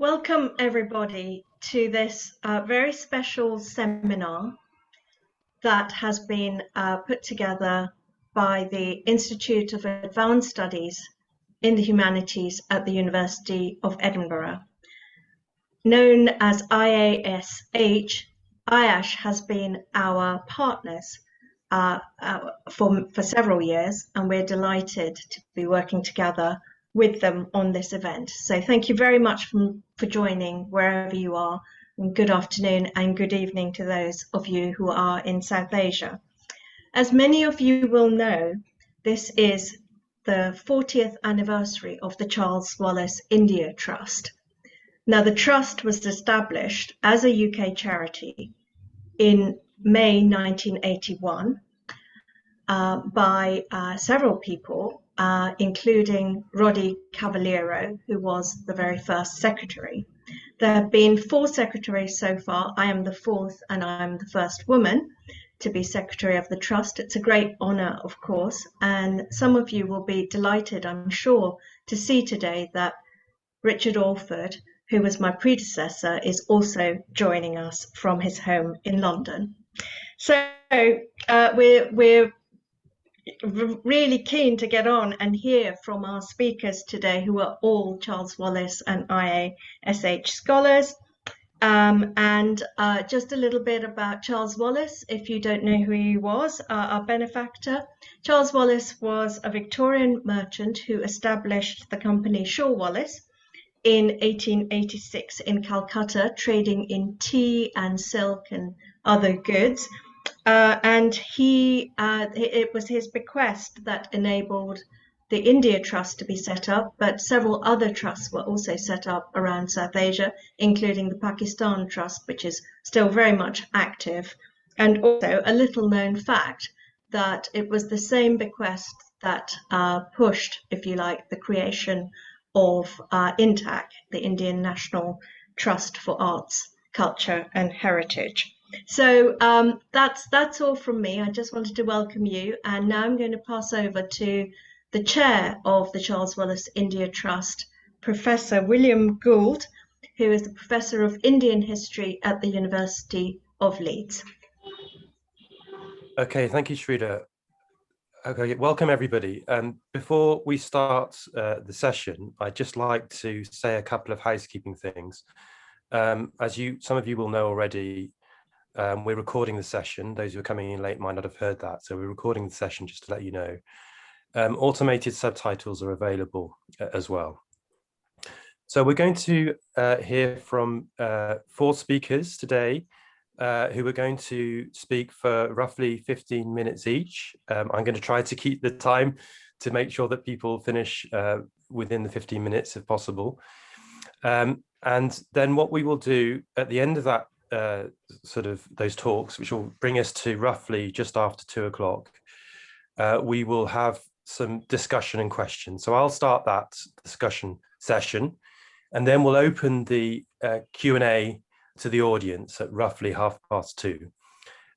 Welcome everybody to this very special seminar that has been put together by the Institute of Advanced Studies in the Humanities at the University of Edinburgh. Known as IASH, IASH has been our partners for several years, and we're delighted to be working together with them on this event. So thank you very much for joining wherever you are, and good afternoon and good evening to those of you who are in South Asia. As many of you will know, this is the 40th anniversary of the Charles Wallace India Trust. Now, the Trust was established as a UK charity in May 1981 by several people, including Roddy Cavaliero, who was the very first secretary. There have been 4 secretaries so far. I am the 4th, and I'm the first woman to be secretary of the Trust. It's a great honour, of course, and some of you will be delighted, I'm sure, to see today that Richard Alford, who was my predecessor, is also joining us from his home in London. So we're really keen to get on and hear from our speakers today, who are all Charles Wallace and IASH scholars. Just a little bit about Charles Wallace, if you don't know who he was, our benefactor. Charles Wallace was a Victorian merchant who established the company Shaw Wallace in 1886 in Calcutta, trading in tea and silk and other goods. It was his bequest that enabled the India Trust to be set up, but several other trusts were also set up around South Asia, including the Pakistan Trust, which is still very much active. And also a little known fact that it was the same bequest that pushed, if you like, the creation of INTAC, the Indian National Trust for Arts, Culture and Heritage. So that's all from me. I just wanted to welcome you, and now I'm going to pass over to the chair of the Charles Wallace India Trust, Professor William Gould, who is the Professor of Indian History at the University of Leeds. Okay, thank you, Sridhar. Okay, welcome everybody. Before we start the session, I'd just like to say a couple of housekeeping things. As some of you will know already, we're recording the session. Those who are coming in late might not have heard that. So we're recording the session just to let you know. Automated subtitles are available as well. So we're going to hear from 4 speakers today who are going to speak for roughly 15 minutes each. I'm going to try to keep the time to make sure that people finish within the 15 minutes if possible. And then what we will do at the end of that those talks, which will bring us to roughly just after 2 o'clock, we will have some discussion and questions. So I'll start that discussion session, and then we'll open the Q&A to the audience at roughly 2:30.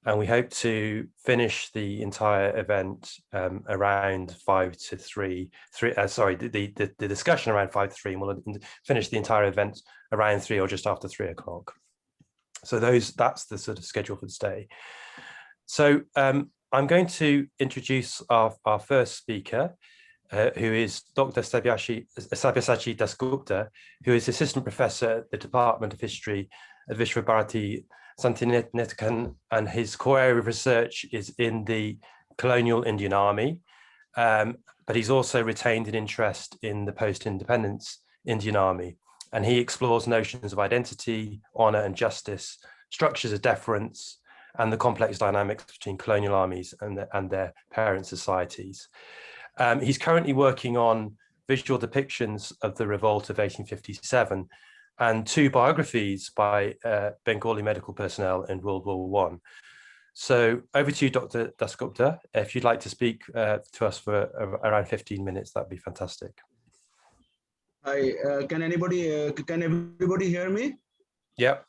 And we hope to finish the entire event around 2:55 to 3. The discussion around 2:55 to 3, and we'll finish the entire event around 3 or just after 3 o'clock. So that's the sort of schedule for today. So I'm going to introduce our first speaker, who is Dr. Sabyasachi Dasgupta, who is Assistant Professor at the Department of History at Visva-Bharati, Santiniketan, and his core area of research is in the Colonial Indian Army, but he's also retained an interest in the post-independence Indian Army, and he explores notions of identity, honor and justice, structures of deference, and the complex dynamics between colonial armies and their parent societies. He's currently working on visual depictions of the Revolt of 1857 and 2 biographies by Bengali medical personnel in World War I. So over to you, Dr. Dasgupta. If you'd like to speak to us for around 15 minutes, that'd be fantastic. Hi, can everybody hear me? Yep.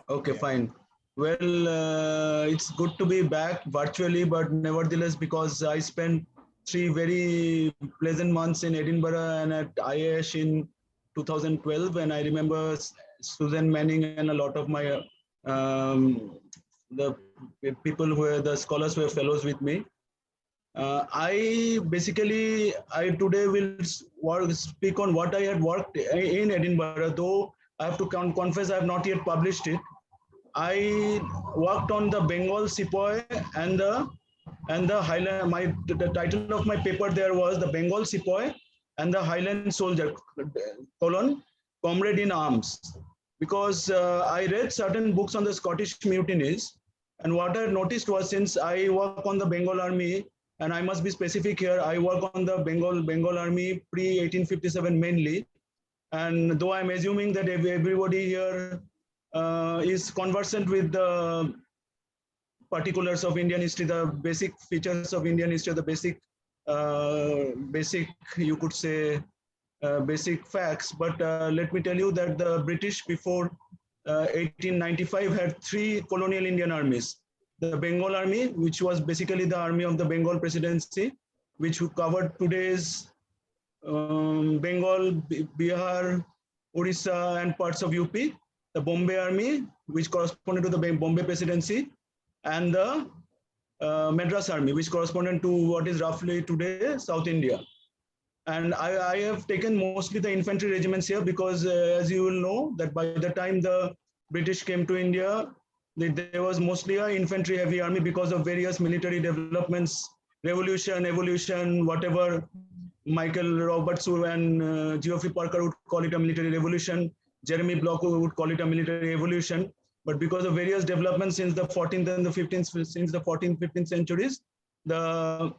Okay, fine. Well, it's good to be back virtually, but nevertheless, because I spent 3 very pleasant months in Edinburgh and at IASH in 2012, and I remember Susan Manning and a lot of my the people who were the scholars who were fellows with me. I today will speak on what I had worked in Edinburgh, though I have to confess I have not yet published it. I worked on the Bengal sepoy and the Highland. The title of my paper there was the Bengal sepoy and the Highland soldier, comrade in arms. Because I read certain books on the Scottish mutinies, and what I noticed was, since I work on the Bengal army, and I must be specific here, I work on the Bengal army pre-1857 mainly. And though I'm assuming that everybody here is conversant with the particulars of Indian history, the basic features of Indian history, the basic, you could say, basic facts. But let me tell you that the British before 1895 had 3 colonial Indian armies. The Bengal army, which was basically the army of the Bengal presidency, which covered today's Bengal, Bihar, Orissa, and parts of UP. The Bombay army, which corresponded to the Bombay presidency, and the Madras army, which corresponded to what is roughly today South India. And I have taken mostly the infantry regiments here because, as you will know, that by the time the British came to India, there was mostly an infantry heavy army because of various military developments, revolution, evolution, whatever Michael Roberts and Geoffrey Parker would call it a military revolution. Jeremy Block would call it a military evolution. But because of various developments since the 14th and the 15th, since the 14th, 15th centuries, the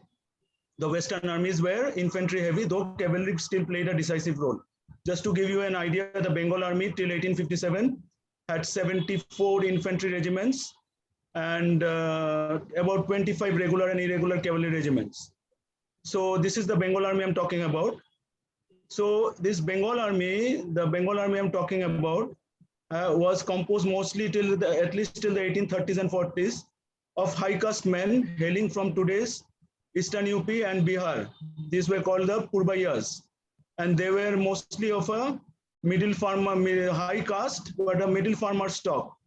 Western armies were infantry heavy, though cavalry still played a decisive role. Just to give you an idea, the Bengal army till 1857 had 74 infantry regiments and about 25 regular and irregular cavalry regiments. So this is the Bengal army I'm talking about. So this Bengal army, the Bengal army I'm talking about, was composed mostly till at least till the 1830s and 40s of high caste men hailing from today's Eastern UP and Bihar. These were called the Purbayas, and they were mostly of a middle farmer, high caste, but a middle farmer stock.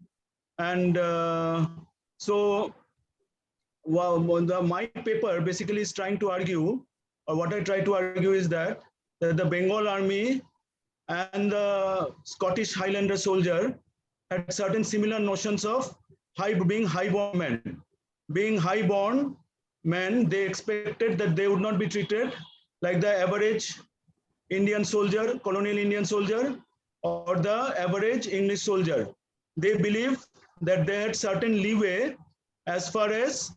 And so my paper basically is trying to argue, or what I try to argue is that the Bengal army and the Scottish Highlander soldier had certain similar notions of being high-born men. Being high-born men, they expected that they would not be treated like the average Indian soldier, colonial Indian soldier, or the average English soldier. They believed that they had certain leeway as far as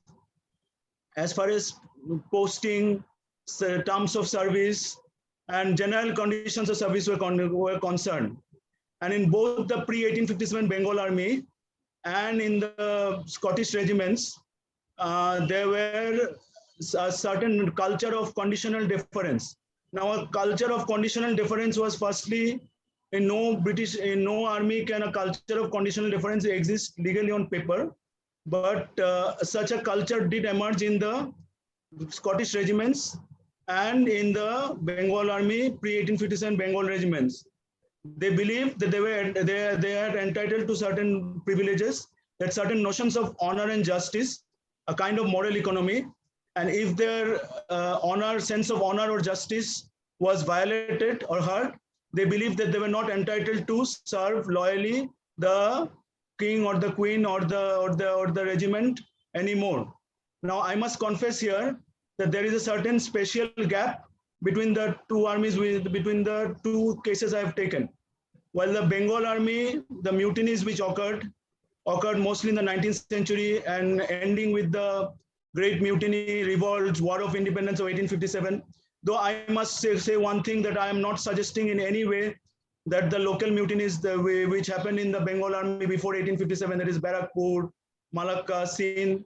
posting, terms of service, and general conditions of service were concerned. And in both the pre-1857 Bengal army and in the Scottish regiments, there were a certain culture of conditional deference. Now, a culture of conditional deference was firstly, in no army can a culture of conditional deference exist legally on paper, but such a culture did emerge in the Scottish regiments and in the Bengal army pre-1857 Bengal regiments. They believed that they are entitled to certain privileges, that certain notions of honor and justice, a kind of moral economy, and if their sense of honor or justice was violated or hurt, they believed that they were not entitled to serve loyally the king or the queen or the regiment anymore. Now, I must confess here that there is a certain spatial gap between the two armies, between the two cases I have taken. While the Bengal army, the mutinies which occurred mostly in the 19th century and ending with the Great Mutiny, Revolt, War of Independence of 1857. Though I must say one thing, that I am not suggesting in any way that the local mutinies which happened in the Bengal army before 1857, that is Barakpur, Malacca, Sindh,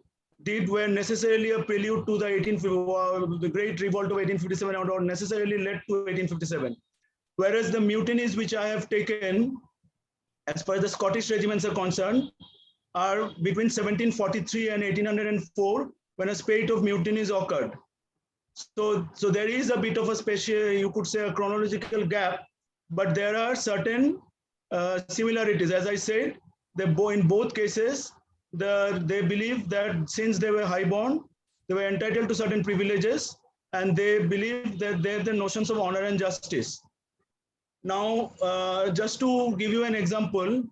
were necessarily a prelude to the Great Revolt of 1857 or necessarily led to 1857. Whereas the mutinies which I have taken, as far as the Scottish regiments are concerned, are between 1743 and 1804, when a spate of mutinies occurred. So there is a bit of a spatial, you could say, a chronological gap but there are certain similarities. As I said, in both cases, they believe that since they were highborn, they were entitled to certain privileges, and they believe that they have the notions of honor and justice. Now, just to give you an example,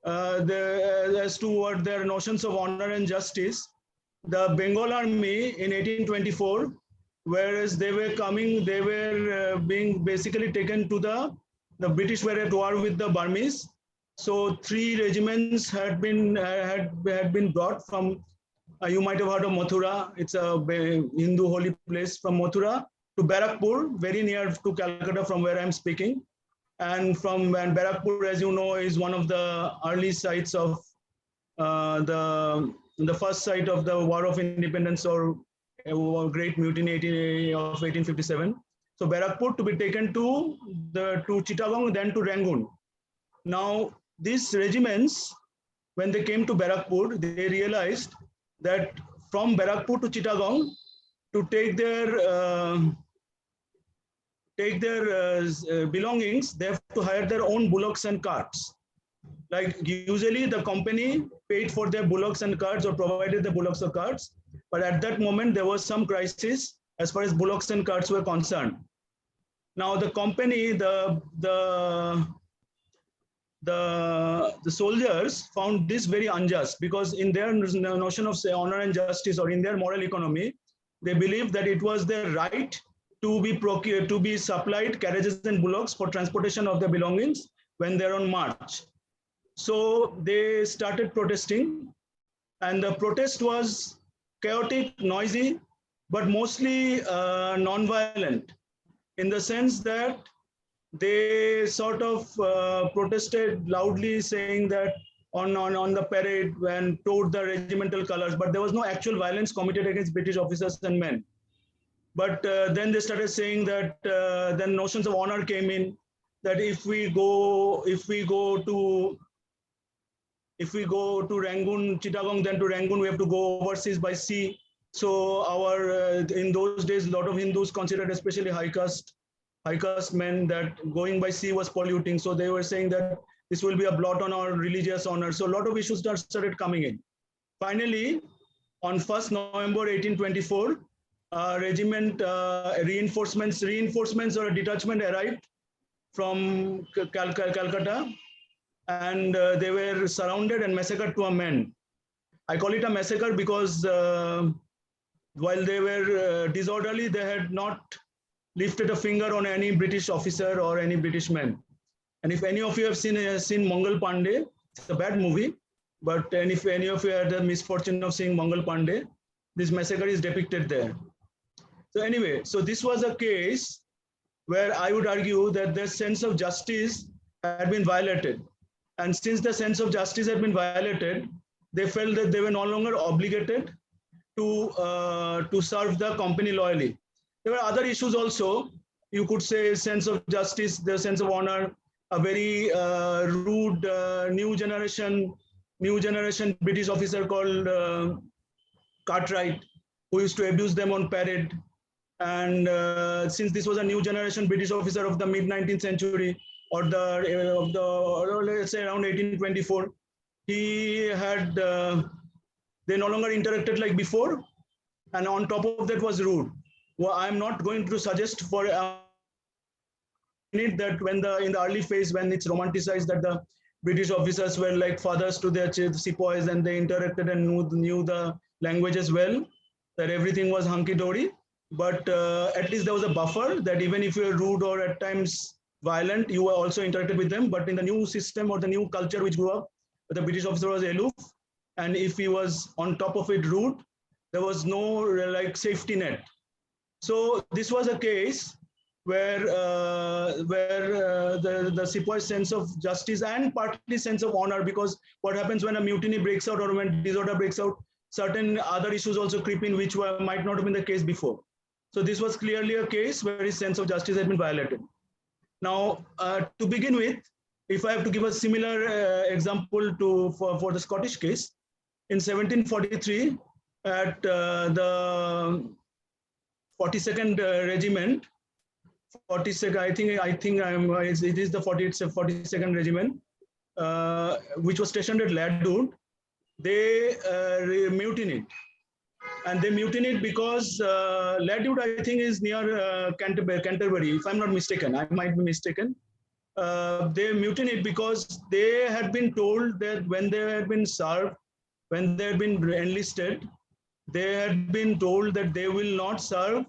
as to what their notions of honor and justice, the Bengal army in 1824, whereas they were being basically taken to the British were at war with the Burmese. So 3 regiments had been brought from, you might have heard of Mathur. It's a Hindu holy place, from Mathur to Barakpur, very near to Calcutta from where I'm speaking. And Barakpur, as you know, is one of the early sites of the first site of the War of Independence or Great Mutiny of 1857. So Barakpur to be taken to Chittagong, then to Rangoon. Now these regiments, when they came to Barakpur, they realized that from Barakpur to Chittagong, to take their belongings, they have to hire their own bullocks and carts. Like usually the company paid for their bullocks and carts or provided the bullocks or carts, but at that moment there was some crisis as far as bullocks and carts were concerned. Now the company, the soldiers found this very unjust, because in their notion of honor and justice, or in their moral economy, they believed that it was their right to be supplied carriages and bullocks for transportation of their belongings when they're on march. So they started protesting, and the protest was chaotic, noisy, but mostly non-violent, in the sense that they sort of protested loudly, saying that on the parade and towed the regimental colors, but there was no actual violence committed against British officers and men. But then they started saying that then notions of honor came in, that if we go to Rangoon, Chittagong, then to Rangoon, we have to go overseas by sea. So in those days, a lot of Hindus considered, especially high caste men, that going by sea was polluting. So they were saying that this will be a blot on our religious honor. So a lot of issues started coming in. Finally, on 1st November 1824, regiment reinforcements or a detachment arrived from Calcutta, and they were surrounded and massacred to a man. I call it a massacre because while they were disorderly, they had not lifted a finger on any British officer or any British man. And if any of you have seen Mangal Pandey, it's a bad movie, and if any of you had the misfortune of seeing Mangal Pandey, this massacre is depicted there. So anyway, so this was a case where I would argue that their sense of justice had been violated. And since the sense of justice had been violated, they felt that they were no longer obligated to serve the company loyally. There were other issues also. You could say sense of justice, the sense of honor, a very rude new generation British officer called Cartwright, who used to abuse them on parade. And since this was a new generation British officer of the mid-19th century, or let's say around 1824, they no longer interacted like before, and on top of that was rude. Well, I'm not going to suggest for that in the early phase, when it's romanticized that the British officers were like fathers to their sepoys and they interacted and knew the language as well, that everything was hunky-dory. But at least there was a buffer that even if you were rude or at times violent, you were also interacted with them. But in the new system or the new culture which grew up, the British officer was aloof, and if he was on top of it rude, there was no like safety net. So this was a case where the sepoy's sense of justice and partly sense of honor, because what happens when a mutiny breaks out or when disorder breaks out, certain other issues also creep in which might not have been the case before. So this was clearly a case where his sense of justice had been violated. Now, to begin with, if I have to give a similar example for the Scottish case, in 1743, at the 42nd Regiment, 42nd, it is the 42nd Regiment, which was stationed at Ladud. They mutinied. And they mutinied because Ladud, I think, is near Canterbury, if I'm not mistaken. I might be mistaken. They mutinied because they had been told that when they had been served, when they had been enlisted, they had been told that they will not serve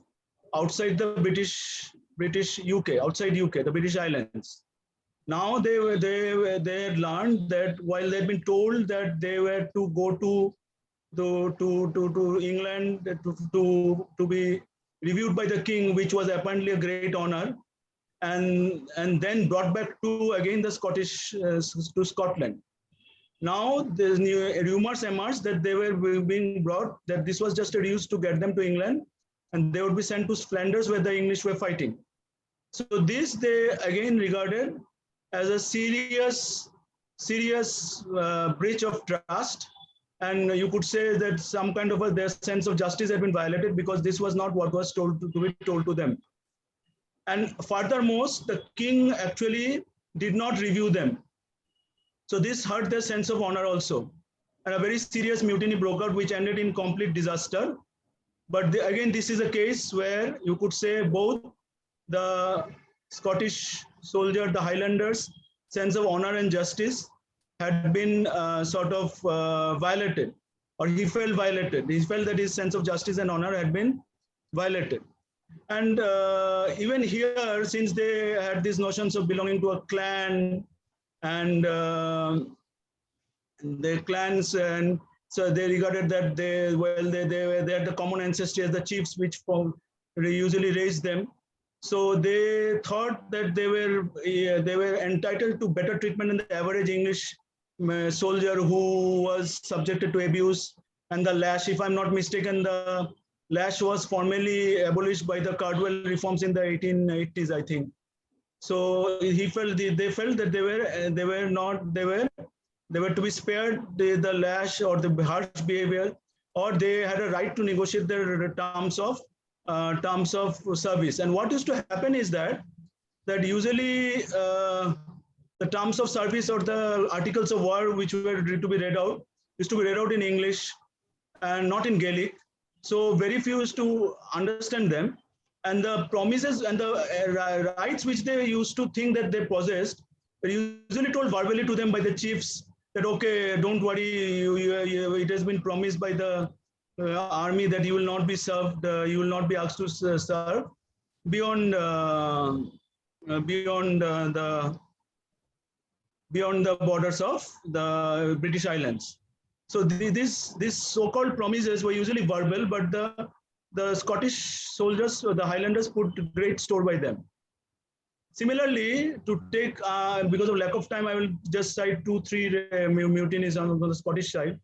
outside the British UK, outside UK, the British Islands. Now they had learned that while they had been told that they were to go to England to be reviewed by the king, which was apparently a great honor, and then brought back to again the to Scotland. Now the new rumors emerged that they were being brought, that this was just a ruse to get them to England, and they would be sent to Flanders where the English were fighting. So this they again regarded as a serious breach of trust. And you could say that some kind of their sense of justice had been violated, because this was not what was told to be told to them. And furthermore, the king actually did not review them. So this hurt their sense of honor also. And a very serious mutiny broke out, which ended in complete disaster. But again, this is a case where you could say both the Scottish soldier, the Highlanders' sense of honor and justice had been violated, or he felt violated. He felt that his sense of justice and honor had been violated. And even here, since they had these notions of belonging to a clan, and their clans, and so they regarded that they had the common ancestry as the chiefs, which usually raised them. So they thought that they were entitled to better treatment than the average English soldier who was subjected to abuse and the lash. If I'm not mistaken, the lash was formally abolished by the Cardwell reforms in the 1880s, I think. So they felt that they were to be spared the lash or the harsh behavior, or they had a right to negotiate their terms of service. And what used to happen is that usually the terms of service or the articles of war, which were to be read out, used to be read out in English and not in Gaelic. So very few used to understand them. And the promises and the rights which they used to think that they possessed were usually told verbally to them by the chiefs that, okay, don't worry, it has been promised by the army that you will not be served, you will not be asked to serve beyond the borders of the British Islands. So these so-called promises were usually verbal, but the Scottish soldiers, the Highlanders, put great store by them. Similarly, to take, because of lack of time, I will just cite 2-3 mutinies on the Scottish side.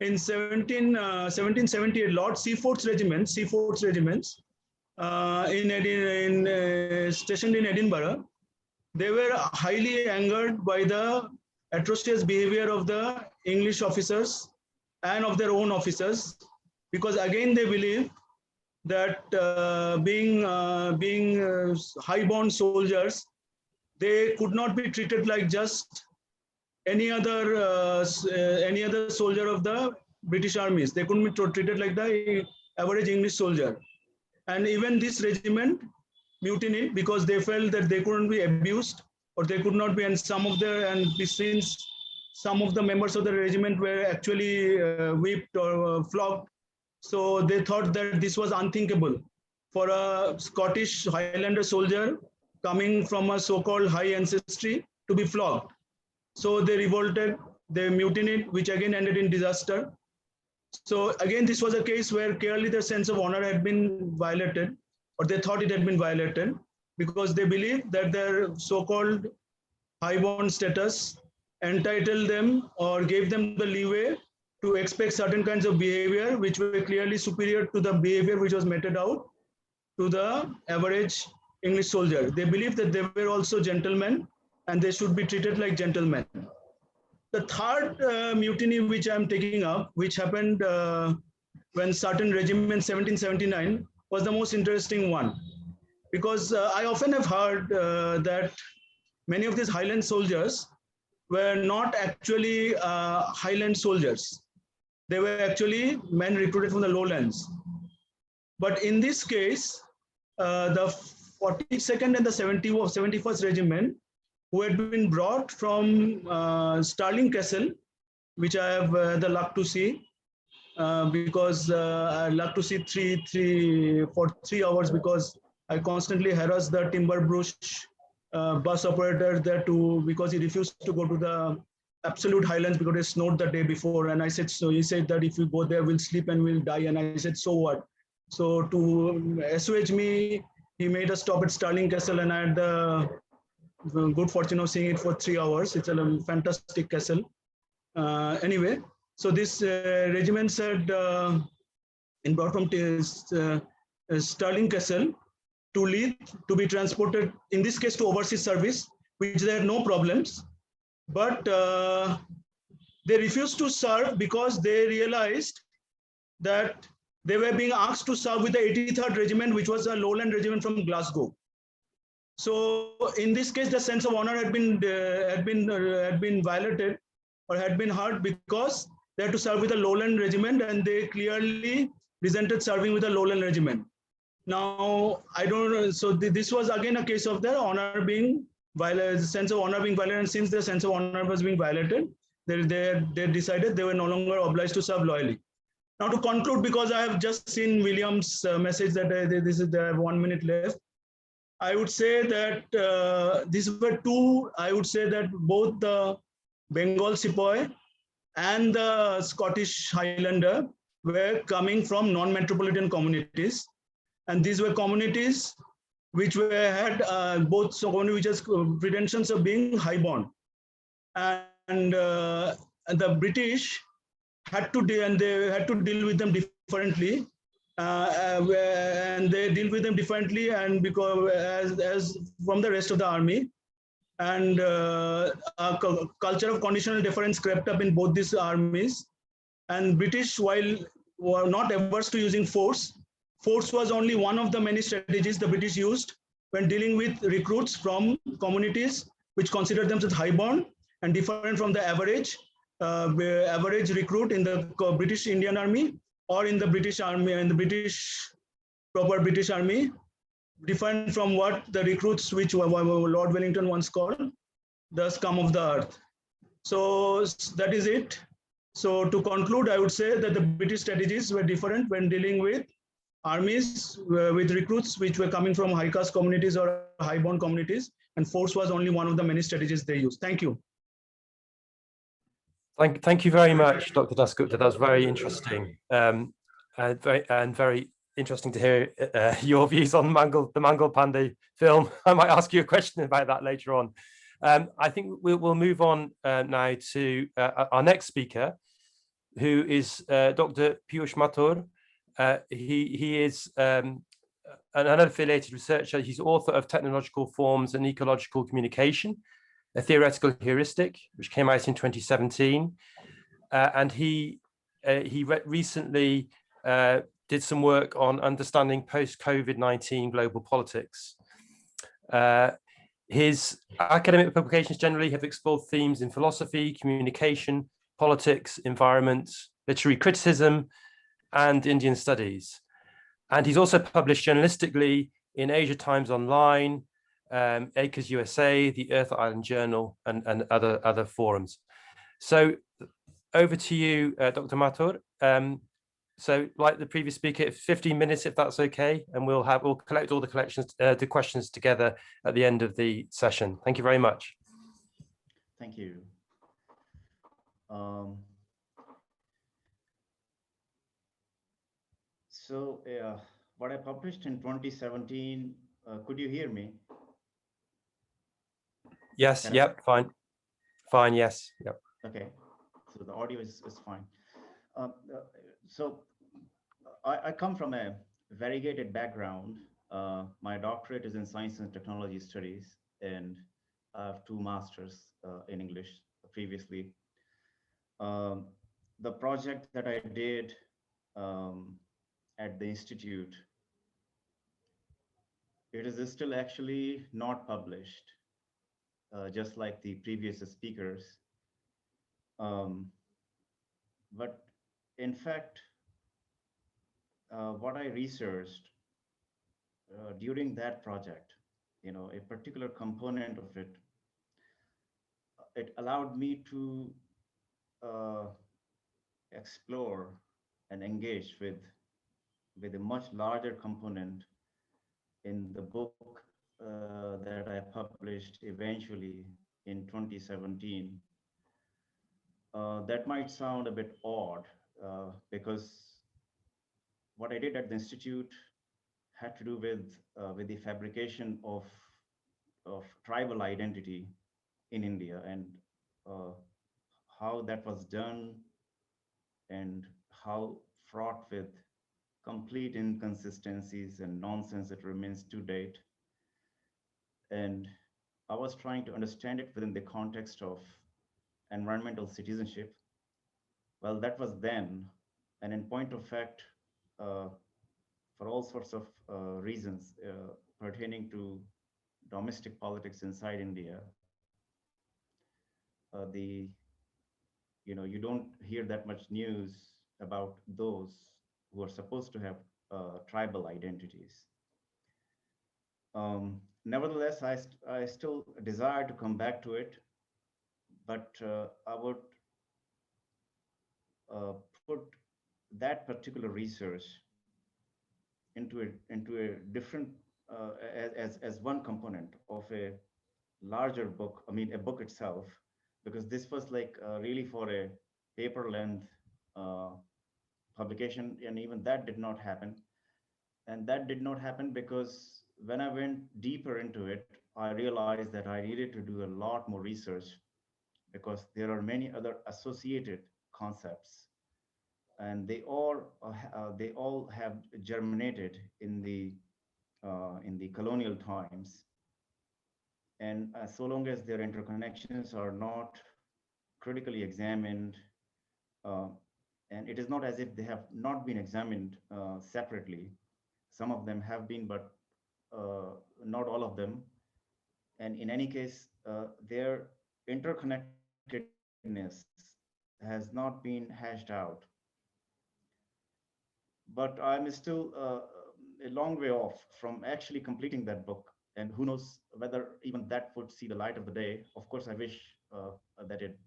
In 1778, Lord Seaforth's regiments, stationed in Edinburgh, they were highly angered by the atrocious behavior of the English officers and of their own officers, because again they believe that being high-born soldiers, they could not be treated like just any other soldier of the British armies. They couldn't be treated like the average English soldier. And even this regiment mutinied because they felt that they couldn't be abused, or they could not be, and since some of the members of the regiment were actually whipped or flogged, so they thought that this was unthinkable for a Scottish Highlander soldier coming from a so-called high ancestry to be flogged. So they revolted, they mutinied, which again ended in disaster. So again, this was a case where clearly their sense of honor had been violated, or they thought it had been violated, because they believed that their so-called high-born status entitled them or gave them the leeway to expect certain kinds of behavior which were clearly superior to the behavior which was meted out to the average English soldier. They believed that they were also gentlemen and they should be treated like gentlemen. The third mutiny which I'm taking up, which happened when certain regiment 1779, was the most interesting one. because I often have heard that many of these Highland soldiers were not actually Highland soldiers. They were actually men recruited from the lowlands. But in this case, the 42nd and the 71st Regiment, who had been brought from Stirling Castle, which I have the luck to see, because I luck to see for 3 hours, because I constantly harass the timber brush bus operator there because he refused to go to the absolute highlands because it snowed the day before. And I said, so he said that if we go there, we'll sleep and we'll die. And I said, so what? So to assuage me, he made a stop at Stirling Castle, and I had the good fortune of seeing it for 3 hours. It's a fantastic castle. Anyway, so this regiment said in brought from Stirling Castle to Leeds to be transported, in this case, to overseas service, which they had no problems. But they refused to serve because they realized that they were being asked to serve with the 83rd Regiment, which was a lowland regiment from Glasgow. So in this case, the sense of honor had been violated or had been hurt because they had to serve with a lowland regiment, and they clearly resented serving with a lowland regiment. Now, I don't know. So this was again a case of their honor being violated, sense of honor being violated. And since the sense of honor was being violated, they decided they were no longer obliged to serve loyally. Now, to conclude, because I have just seen William's message that they have 1 minute left, I would say that these were two. I would say that both the Bengal sepoy and the Scottish Highlander were coming from non-metropolitan communities. And these were communities which had both which has pretensions of being highborn, and the British had to deal with them differently, and they deal with them differently, and because as from the rest of the army, and a culture of conditional deference crept up in both these armies, and British, while were not averse to using force was only one of the many strategies the British used when dealing with recruits from communities which considered themselves highborn and different from the average recruit in the British Indian Army or in the British Army, and the proper British Army, different from what the recruits which Lord Wellington once called the scum of the earth. So that is it. So to conclude, I would say that the British strategies were different when dealing with armies with recruits which were coming from high caste communities or highborn communities, and force was only one of the many strategies they used. Thank you. Thank you very much, Dr. Dasgupta. That was very interesting, and very interesting to hear your views on the Mangal Pandey film. I might ask you a question about that later on. I think we'll move on now to our next speaker, who is Dr. Piyush Mathur. He is an unaffiliated researcher. He's author of Technological Forms and Ecological Communication, a theoretical heuristic, which came out in 2017. And he recently did some work on understanding post-COVID-19 global politics. His academic publications generally have explored themes in philosophy, communication, politics, environment, literary criticism, and Indian studies. And he's also published journalistically in Asia Times Online, Acres USA, the Earth Island Journal, and other forums. So over to you, Dr. Mathur. So like the previous speaker, 15 minutes, if that's okay, and we'll collect all the questions together at the end of the session. Thank you very much. Thank you. So what I published in 2017, could you hear me? Yes, yep, fine. Fine, yes, yep. Okay, so the audio is fine. So I come from a variegated background. My doctorate is in science and technology studies, and I have 2 masters in English previously. The project that I did at the institute It is still actually not published, just like the previous speakers. But in fact, what I researched during that project, a particular component of it, it allowed me to uh, explore and engage with a much larger component in the book that I published eventually in 2017. That might sound a bit odd because what I did at the institute had to do with the fabrication of tribal identity in India, and uh, how that was done, and how fraught with complete inconsistencies and nonsense it remains to date. And I was trying to understand it within the context of environmental citizenship. Well, that was then, and in point of fact, uh, for all sorts of reasons pertaining to domestic politics inside India, the you don't hear that much news about those who are supposed to have tribal identities. Nevertheless, I still desire to come back to it, but I would put that particular research into a different as one component of a larger book. I mean, a book itself, because this was like really for a paper length uh, publication, and even that did not happen. And that did not happen because when I went deeper into it, I realized that I needed to do a lot more research, because there are many other associated concepts, and they all have germinated in the colonial times. And so long as their interconnections are not critically examined, uh, and it is not as if they have not been examined separately. Some of them have been, but not all of them. And in any case, their interconnectedness has not been hashed out. But I'm still a long way off from actually completing that book. And who knows whether even that would see the light of the day. Of course, I wish that it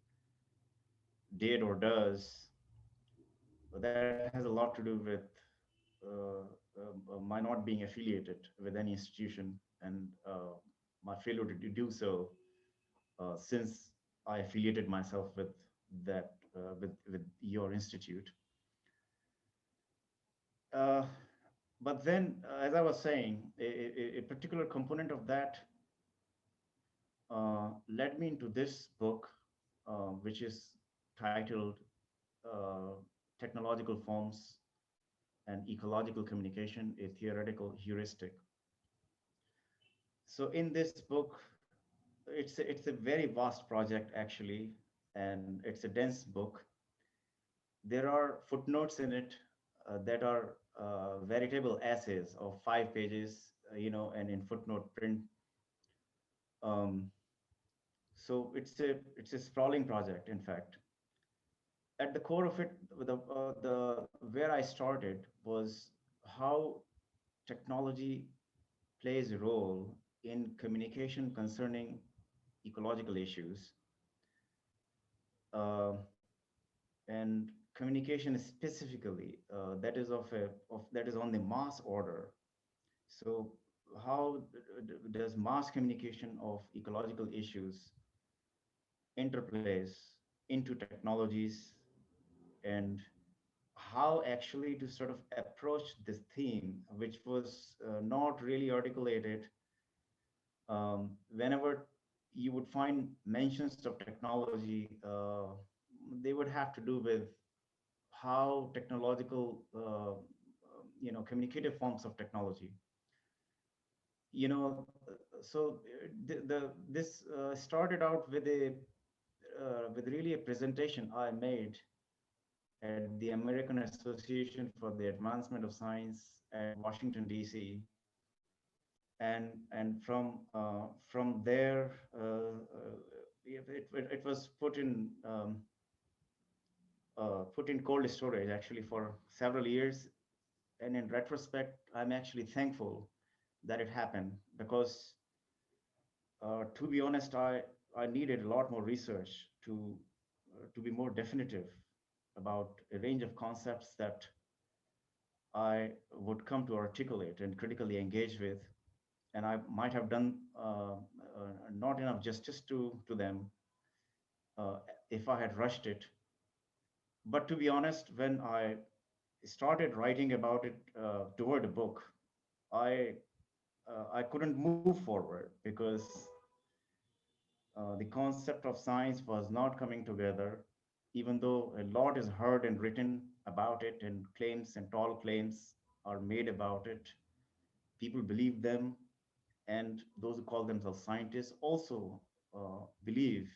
did or does. But that has a lot to do with my not being affiliated with any institution, and my failure to do so since I affiliated myself with that with your institute. Uh, but then, as I was saying, a particular component of that led me into this book, which is titled uh, Technological Forms and Ecological Communication, a Theoretical Heuristic. So in this book, it's a very vast project actually, and it's a dense book. There are footnotes in it that are veritable essays of 5 pages, and in footnote print. Um, so it's a sprawling project, in fact. At the core of it, the where I started was how technology plays a role in communication concerning ecological issues, uh, and communication specifically that is of that is on the mass order. So how does mass communication of ecological issues interplays into technologies, and how actually to sort of approach this theme, which was not really articulated. Whenever you would find mentions of technology, they would have to do with how technological, communicative forms of technology. You know, so this started out with really a presentation I made at the American Association for the Advancement of Science at Washington, D.C. and from there it was put in cold storage actually for several years. And in retrospect, I'm actually thankful that it happened, because to be honest, I needed a lot more research to be more definitive about a range of concepts that I would come to articulate and critically engage with. And I might have done not enough justice to them uh, if I had rushed it. But to be honest, when I started writing about it toward a book, I I couldn't move forward because the concept of science was not coming together, even though a lot is heard and written about it, and claims and tall claims are made about it. People believe them, and those who call themselves scientists also believe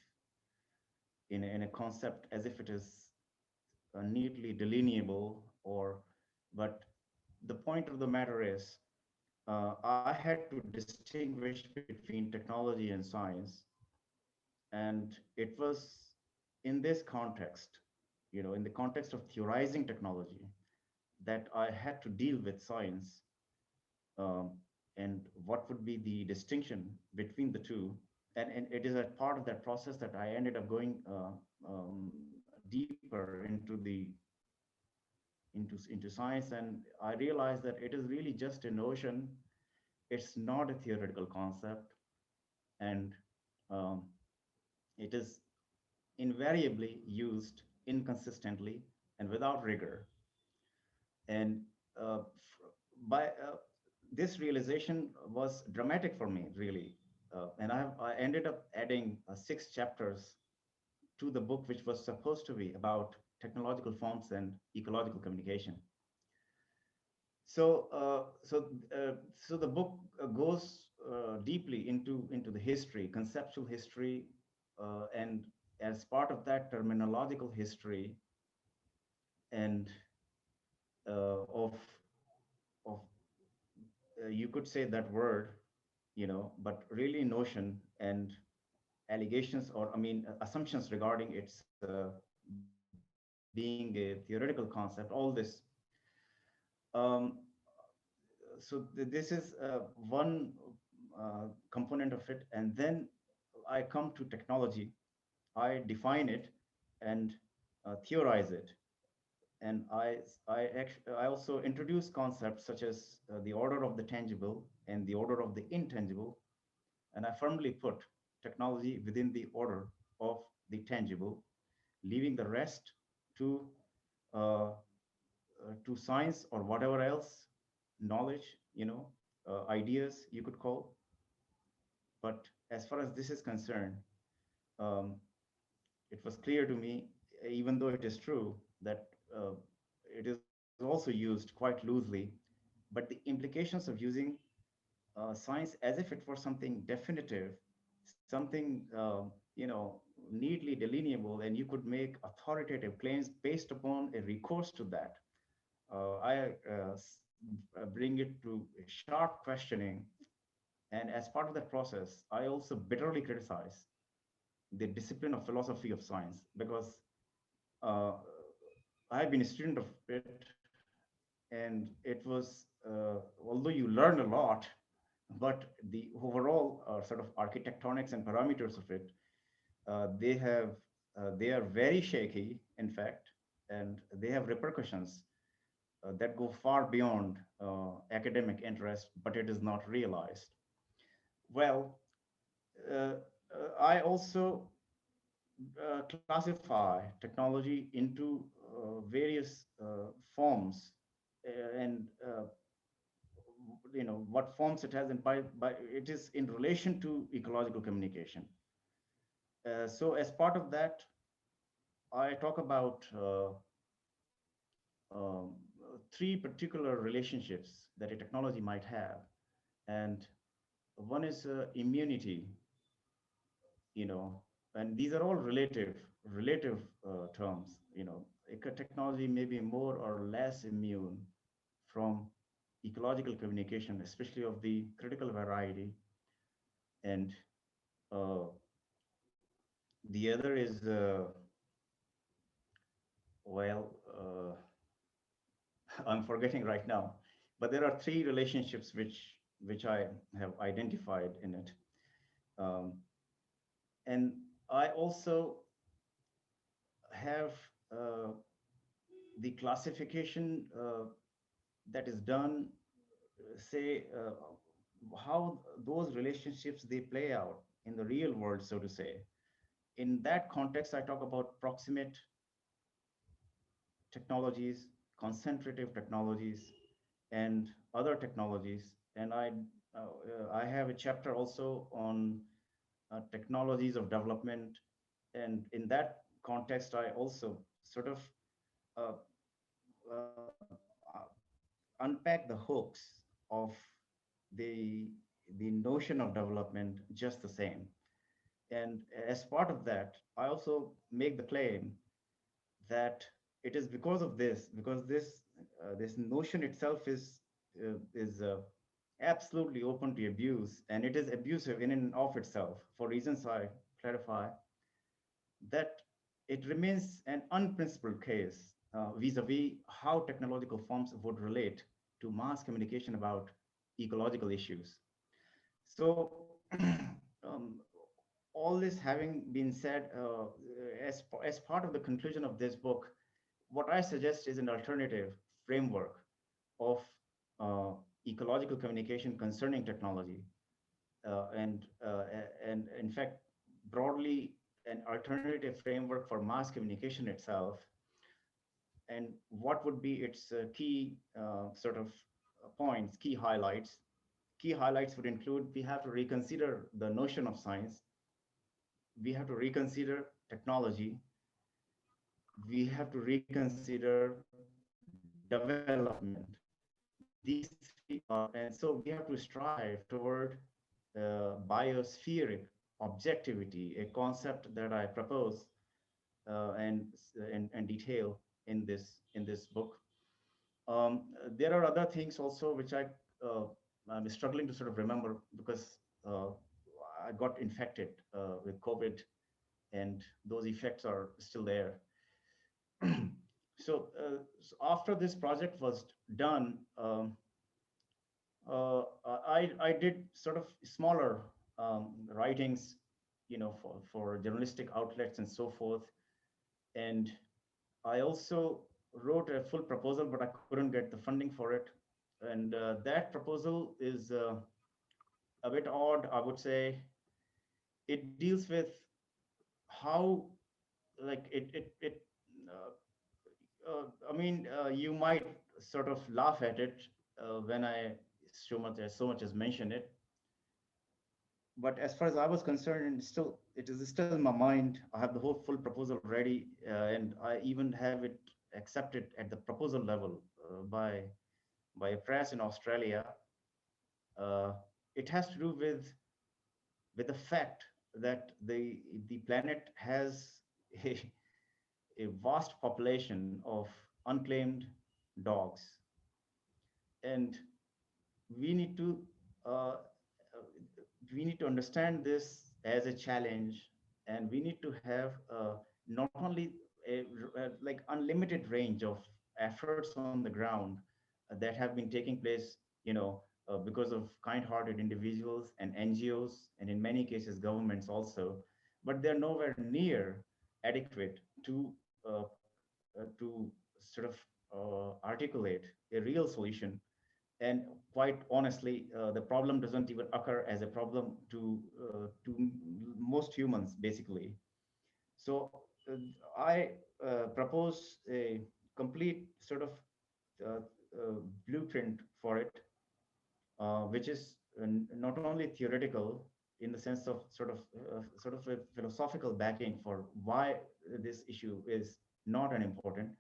in a concept as if it is neatly delineable. Or, but the point of the matter is, I had to distinguish between technology and science. And it was in this context, in the context of theorizing technology, that I had to deal with science, um, and what would be the distinction between the two. And it is a part of that process that I ended up going deeper into science, and I realized that it is really just a notion. It's not a theoretical concept, and um, it is invariably used inconsistently and without rigor. And by this realization was dramatic for me, really. And I ended up adding 6 chapters to the book, which was supposed to be about technological forms and ecological communication. So, so the book goes deeply into the history, conceptual history, and as part of that, terminological history, and of you could say that word, but really notion and allegations, or I mean assumptions regarding its being a theoretical concept. All this. Um, this is one component of it, and then I come to technology. I define it and theorize it, and I also introduce concepts such as the order of the tangible and the order of the intangible, and I firmly put technology within the order of the tangible, leaving the rest to to science or whatever else, knowledge, ideas you could call. But as far as this is concerned, um, it was clear to me, even though it is true that it is also used quite loosely, but the implications of using science as if it were something definitive, something neatly delineable, and you could make authoritative claims based upon a recourse to that. I bring it to a sharp questioning, and as part of that process, I also bitterly criticize the discipline of philosophy of science, because uh, I've been a student of it, and it was, although you learn a lot, but the overall sort of architectonics and parameters of it, they are very shaky, in fact, and they have repercussions that go far beyond academic interest, but it is not realized. Well, I also classify technology into various forms, and what forms it has, and by it is in relation to ecological communication. So as part of that, I talk about um, 3 particular relationships that a technology might have, and one is immunity, you know, and these are all relative terms. A technology may be more or less immune from ecological communication, especially of the critical variety. And the other is, I'm forgetting right now, but there are three relationships which I have identified in it. And I also have the classification that is done, say, how those relationships they play out in the real world, so to say. In that context, I talk about proximate technologies, concentrative technologies, and other technologies. And I have a chapter also on technologies of development. And in that context, I also sort of uh, unpack the hooks of the notion of development just the same. And as part of that, I also make the claim that it is because of this, because this notion itself is absolutely open to abuse, and it is abusive in and of itself for reasons I clarify, that it remains an unprincipled case vis-a-vis how technological forms would relate to mass communication about ecological issues. So all this having been said, as part of the conclusion of this book, what I suggest is an alternative framework of ecological communication concerning technology, and in fact, broadly, an alternative framework for mass communication itself. And what would be its key sort of points, key highlights? Key highlights would include: we have to reconsider the notion of science, we have to reconsider technology, we have to reconsider development. These three are, and so we have to strive toward biospheric objectivity, a concept that I propose and detail in this book. There are other things also which I'm struggling to sort of remember, because I got infected with COVID, and those effects are still there. So after this project was done, I did sort of smaller writings, for journalistic outlets and so forth. And I also wrote a full proposal, but I couldn't get the funding for it. And that proposal is a bit odd, I would say. It deals with how, like, you might sort of laugh at it when I so much as mention it. But as far as I was concerned, it is still in my mind. I have the whole full proposal ready, and I even have it accepted at the proposal level by a press in Australia. It has to do with the fact that the planet has a vast population of unclaimed dogs, and we need to understand this as a challenge, and we need to have not only like unlimited range of efforts on the ground that have been taking place, because of kind-hearted individuals and NGOs, and in many cases governments also, but they're nowhere near adequate to sort of articulate a real solution. And quite honestly, the problem doesn't even occur as a problem to most humans, basically. So I propose a complete sort of blueprint for it, which is not only theoretical in the sense of sort of a philosophical backing for why this issue is not unimportant,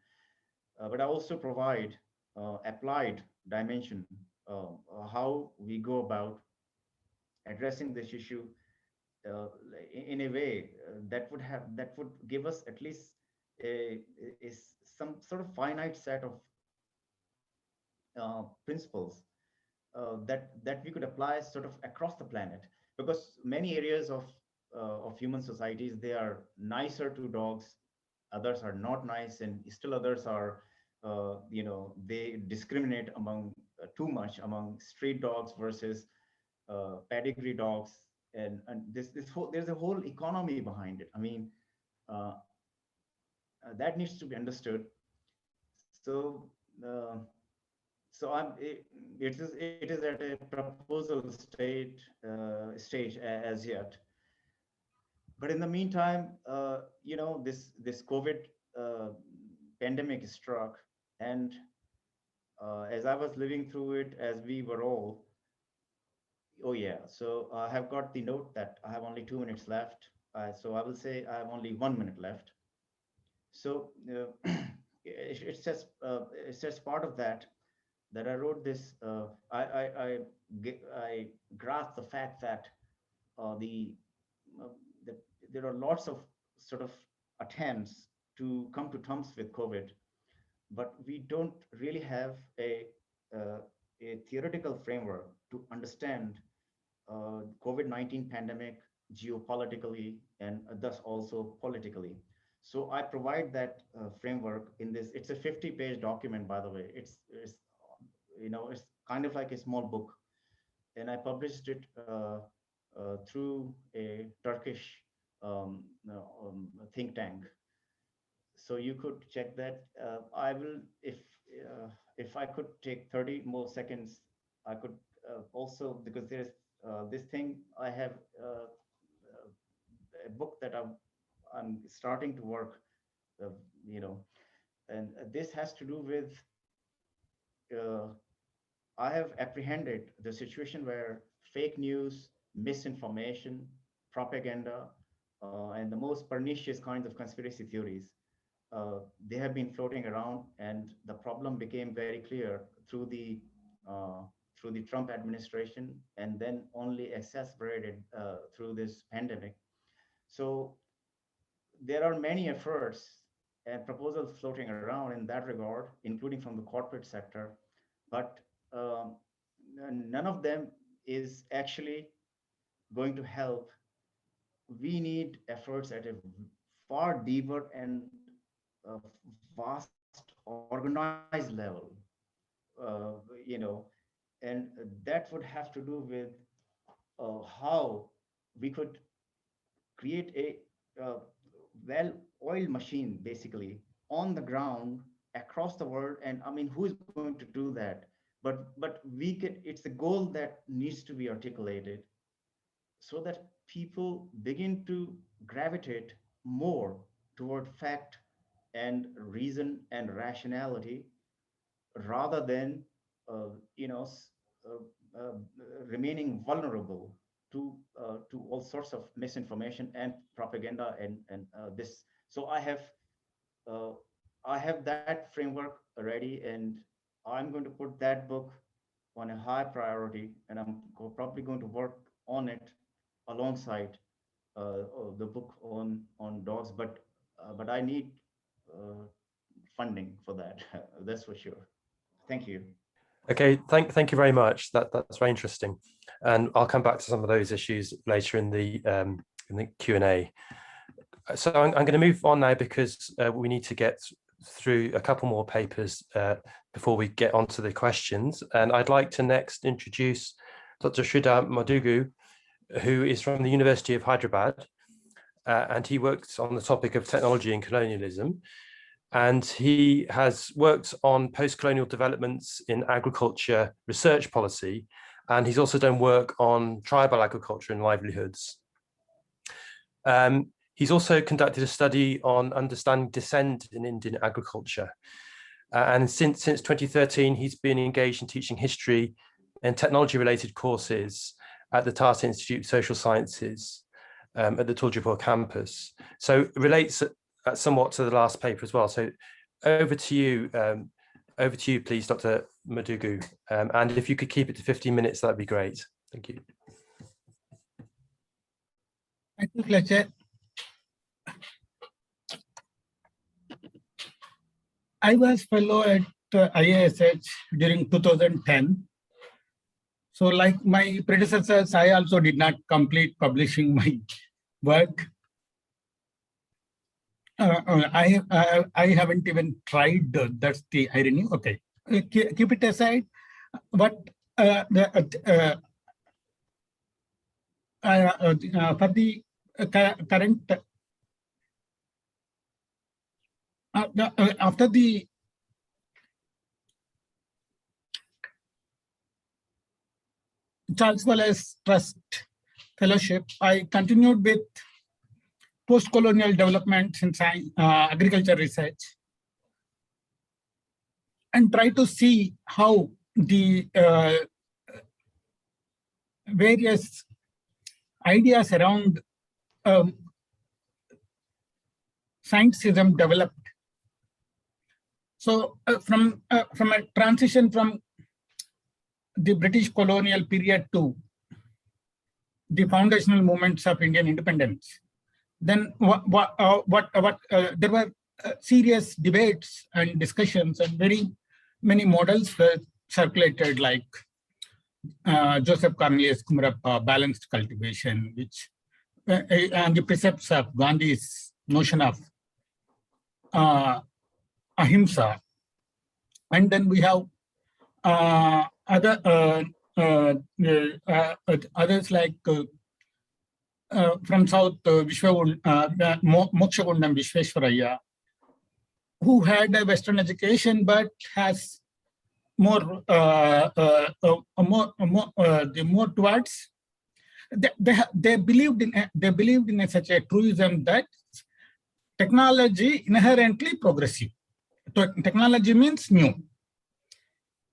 but I also provide applied dimension, how we go about addressing this issue in a way that would give us at least some sort of finite set of principles that we could apply sort of across the planet, because many areas of human societies, they are nicer to dogs, others are not nice, and still others are they discriminate among too much among street dogs versus pedigree dogs, and this whole, there's a whole economy behind it. I mean, that needs to be understood. So it is at a proposal stage as yet. But in the meantime, this COVID pandemic struck, and as I was living through it, as we were all, oh yeah. So I have got the note that I have only 2 minutes left. So I will say I have only 1 minute left. So it's just part of that I wrote this. I grasped the fact that there are lots of sort of attempts to come to terms with COVID, but we don't really have a theoretical framework to understand COVID-19 pandemic geopolitically and thus also politically. So I provide that framework in this. It's a 50-page document, by the way. It's kind of like a small book, and I published it through a Turkish think tank. So you could check that. I will, if I could take 30 more seconds, I could also, because there's this thing, I have a book that I'm starting to work, and this has to do with, I have apprehended the situation where fake news, misinformation, propaganda, and the most pernicious kinds of conspiracy theories, they have been floating around, and the problem became very clear through the Trump administration, and then only exacerbated through this pandemic. So there are many efforts and proposals floating around in that regard, including from the corporate sector, but none of them is actually going to help. We need efforts at a far deeper and vast organized level, and that would have to do with how we could create a well-oiled machine, basically, on the ground across the world. And I mean, who is going to do that? But we can. It's a goal that needs to be articulated, so that people begin to gravitate more toward fact and reason and rationality, rather than remaining vulnerable to all sorts of misinformation and propaganda and this. So I have that framework ready, and I'm going to put that book on a high priority, and I'm probably going to work on it alongside the book on dogs. But I need funding for that. That's for sure. Thank you. Okay, thank you very much. That's very interesting, and I'll come back to some of those issues later in the Q&A. So I'm going to move on now, because we need to get through a couple more papers before we get onto the questions. And I'd like to next introduce Dr. Sridhar Modugu, who is from the University of Hyderabad, and he works on the topic of technology and colonialism. And he has worked on post-colonial developments in agriculture research policy, and he's also done work on tribal agriculture and livelihoods. He's also conducted a study on understanding descent in Indian agriculture. And since 2013, he's been engaged in teaching history and technology-related courses at the Tata Institute of Social Sciences at the Tuljapur campus. So it relates somewhat to the last paper as well. So over to you, please, Dr. Modugu. And if you could keep it to 15 minutes, that'd be great. Thank you. Thank you, Fletcher. I was fellow at IASH during 2010, So like my predecessors, I also did not complete publishing my work. I haven't even tried. That's the irony. Okay, keep it aside. But for the current, after the Charles Wallace Trust Fellowship, I continued with post-colonial development in science, agriculture research, and try to see how the various ideas around scientism developed. So from a transition from the British colonial period to the foundational movements of Indian independence, then there were serious debates and discussions, and very many models were circulated, like Joseph Cornelius Kumarappa, balanced cultivation, which and the precepts of Gandhi's notion of ahimsa. And then we have others like from South, Mokshagundam Vishveshwaraya, who had a Western education but has more towards they believed in such a truism that technology inherently progressive. Technology means new.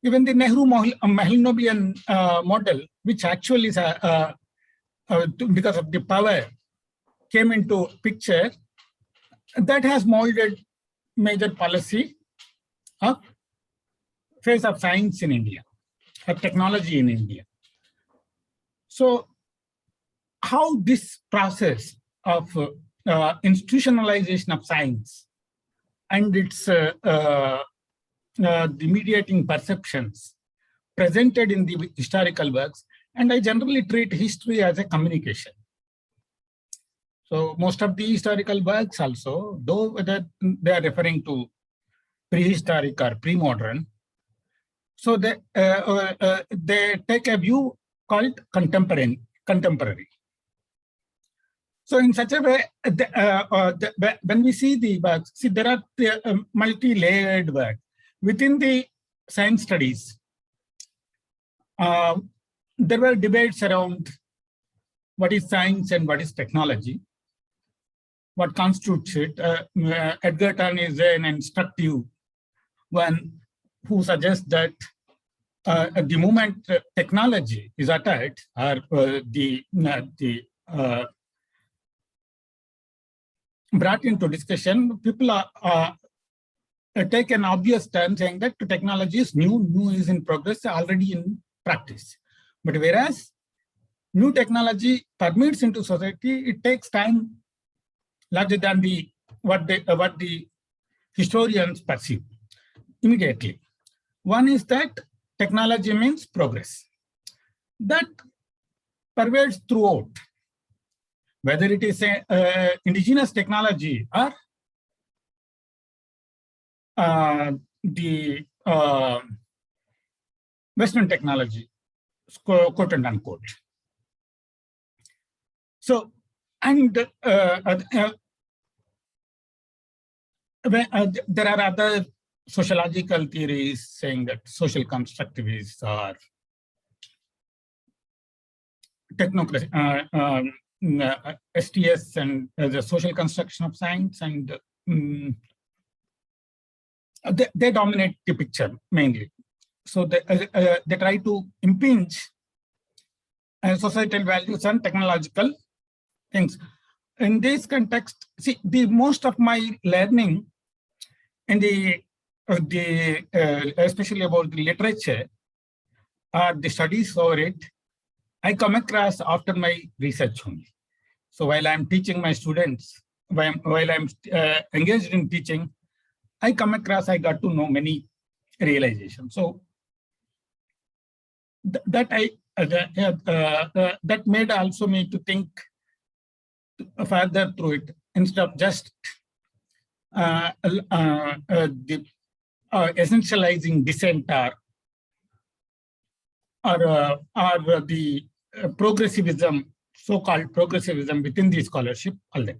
Even the Nehru-Mahalanobis model, which actually is because of the power came into picture, that has molded major policy of face of science in India, of technology in India. So how this process of institutionalization of science and its the mediating perceptions presented in the historical works, and I generally treat history as a communication. So most of the historical works also, though whether they are referring to prehistoric or pre-modern, so they take a view called contemporary. So in such a way, when we see the works, see there are multi-layered work within the science studies. There were debates around what is science and what is technology, what constitutes it. Edgar Town is an instructive one who suggests that the moment technology is uttered, or brought into discussion, people are take an obvious turn saying that technology is new is in progress, already in practice. But whereas new technology permeates into society, it takes time larger than what the historians perceive immediately. One is that technology means progress. That pervades throughout, whether it is a indigenous technology or the Western technology, quote and unquote. So, and there are other sociological theories saying that social constructivists are technocracy, STS and the social construction of science, and they dominate the picture mainly. So they try to impinge societal values and technological things. In this context, see, the most of my learning in the especially about the literature or the studies over it, I come across after my research only. So while I'm teaching my students, while I'm engaged in teaching, I come across, I got to know many realizations. So that that made also me to think further through it instead of just essentializing dissent or the progressivism, so-called progressivism within the scholarship, all that.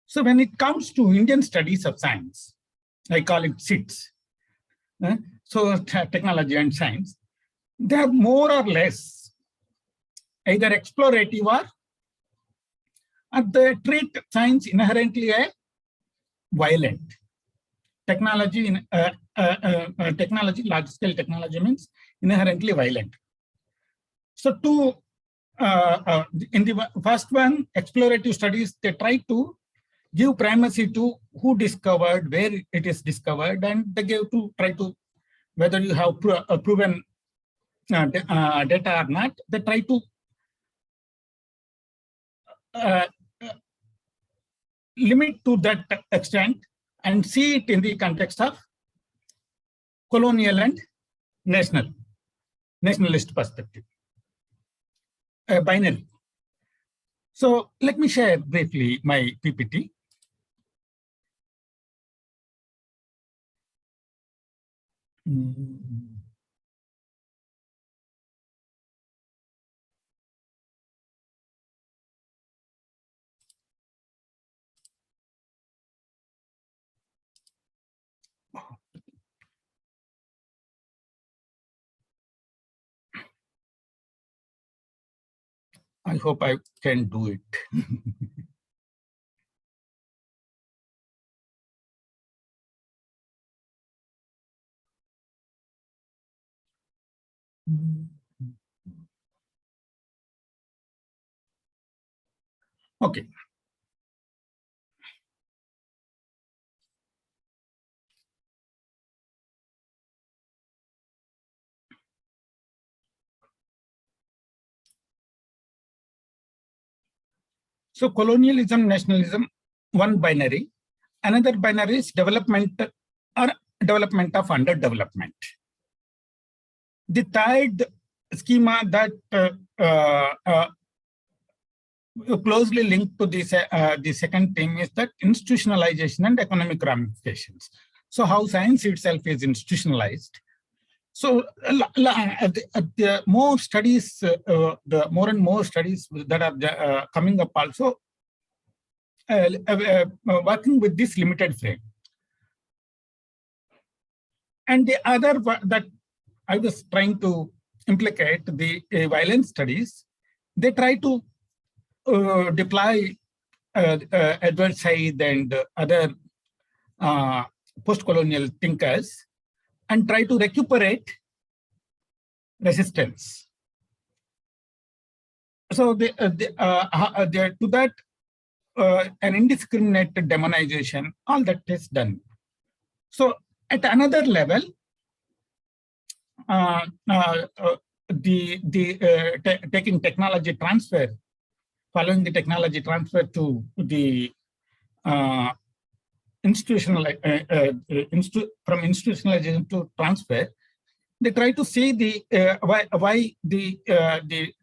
So when it comes to Indian studies of science, I call it SITS, so technology and science, they are more or less either explorative or they treat science inherently as violent. Technology, large-scale technology means inherently violent. So in the first one, explorative studies, they try to give primacy to who discovered, where it is discovered, and they try to, whether you have proven data or not, they try to limit to that extent and see it in the context of colonial and nationalist perspective, binary. So let me share briefly my PPT. I hope I can do it. Okay. So colonialism, nationalism, one binary. Another binary is development or development of underdevelopment. The third schema that closely linked to this, the second theme is that institutionalization and economic ramifications. So how science itself is institutionalized. So the more studies, the more and more studies that are coming up also working with this limited frame. And the other that I was trying to implicate, the violence studies, they try to deploy Edward Said and other post-colonial thinkers and try to recuperate resistance. So to that, an indiscriminate demonization, all that is done. So at another level, taking technology transfer, following the technology transfer to the from institutionalization to transfer, they try to see the why the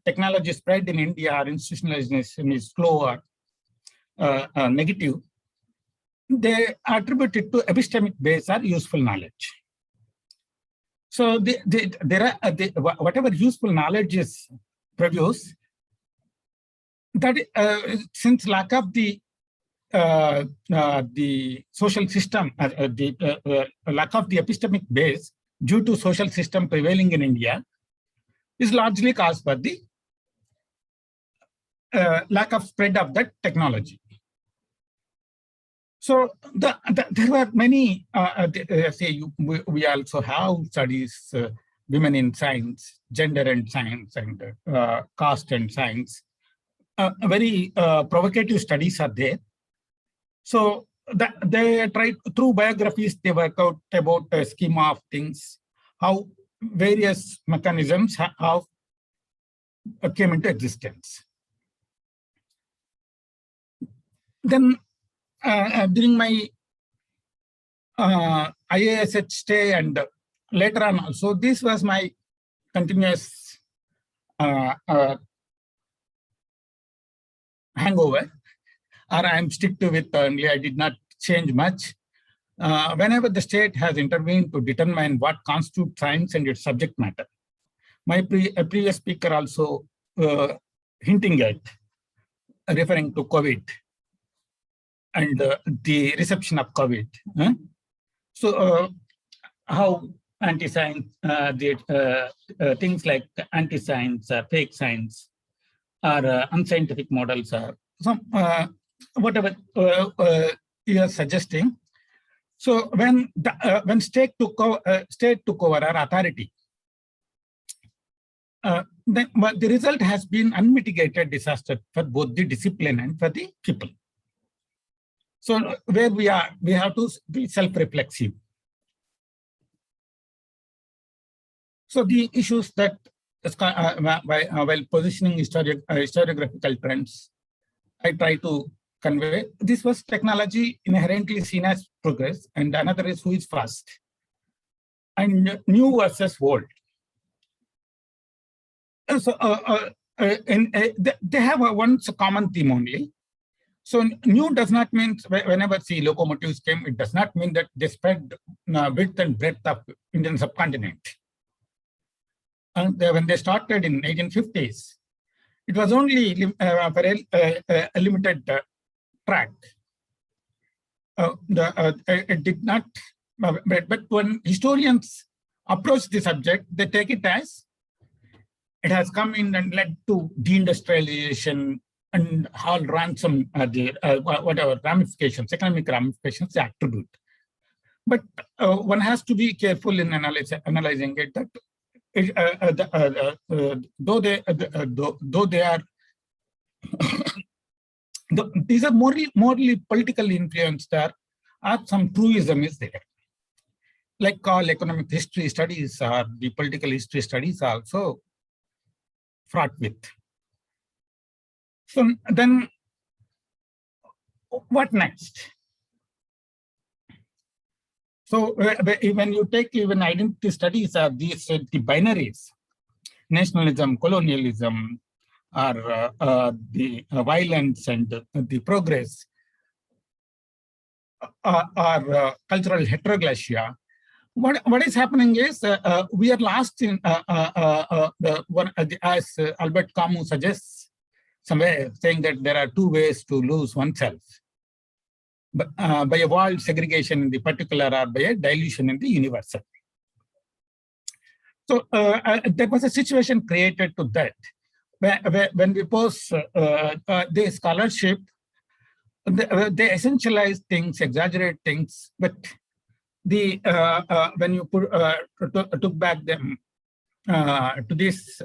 technology spread in India or institutionalization is slow or negative. They attribute it to epistemic base or useful knowledge. So whatever useful knowledge is produced, that since lack of the social system, lack of the epistemic base due to social system prevailing in India is largely caused by the lack of spread of that technology. So there were many, we also have studies, women in science, gender and science, and caste and science. Very provocative studies are there. So they tried, through biographies, they work out about a schema of things, how various mechanisms came into existence. Then during my IASH stay and later on also, this was my continuous hangover, or I'm stick to with only. I did not change much. Whenever the state has intervened to determine what constitutes science and its subject matter. My previous speaker also hinting at, referring to COVID and the reception of COVID. So how anti-science, things like anti-science, fake science, or unscientific models, or some whatever you are suggesting. So when state took over our authority, the result has been unmitigated disaster for both the discipline and for the people. So where we are, we have to be self-reflexive. So the issues that while positioning historiographical trends, I try to convey, this was technology inherently seen as progress, and another is who is fast, and new versus old. So they have one common theme only. So new does not mean, whenever see locomotives came, it does not mean that they spread width and breadth of Indian subcontinent. And when they started in 1850s, it was only for a limited track. It did not, but when historians approach the subject, they take it as it has come in and led to deindustrialization and all ransom, whatever ramifications, economic ramifications they attribute. But one has to be careful in analyzing it, that though they are these are morally politically influenced, are some truism is there. Like all economic history studies or the political history studies are also fraught with. So then what next? So when you take even identity studies, are these the binaries, nationalism, colonialism, or the violence and the progress, or cultural heteroglossia. What is happening is we are lost in as Albert Camus suggests somewhere, saying that there are two ways to lose oneself. By a walled segregation in the particular, or by a dilution in the universal. So there was a situation created to that. When we pose the scholarship, they essentialize things, exaggerate things, but the when you took back them to this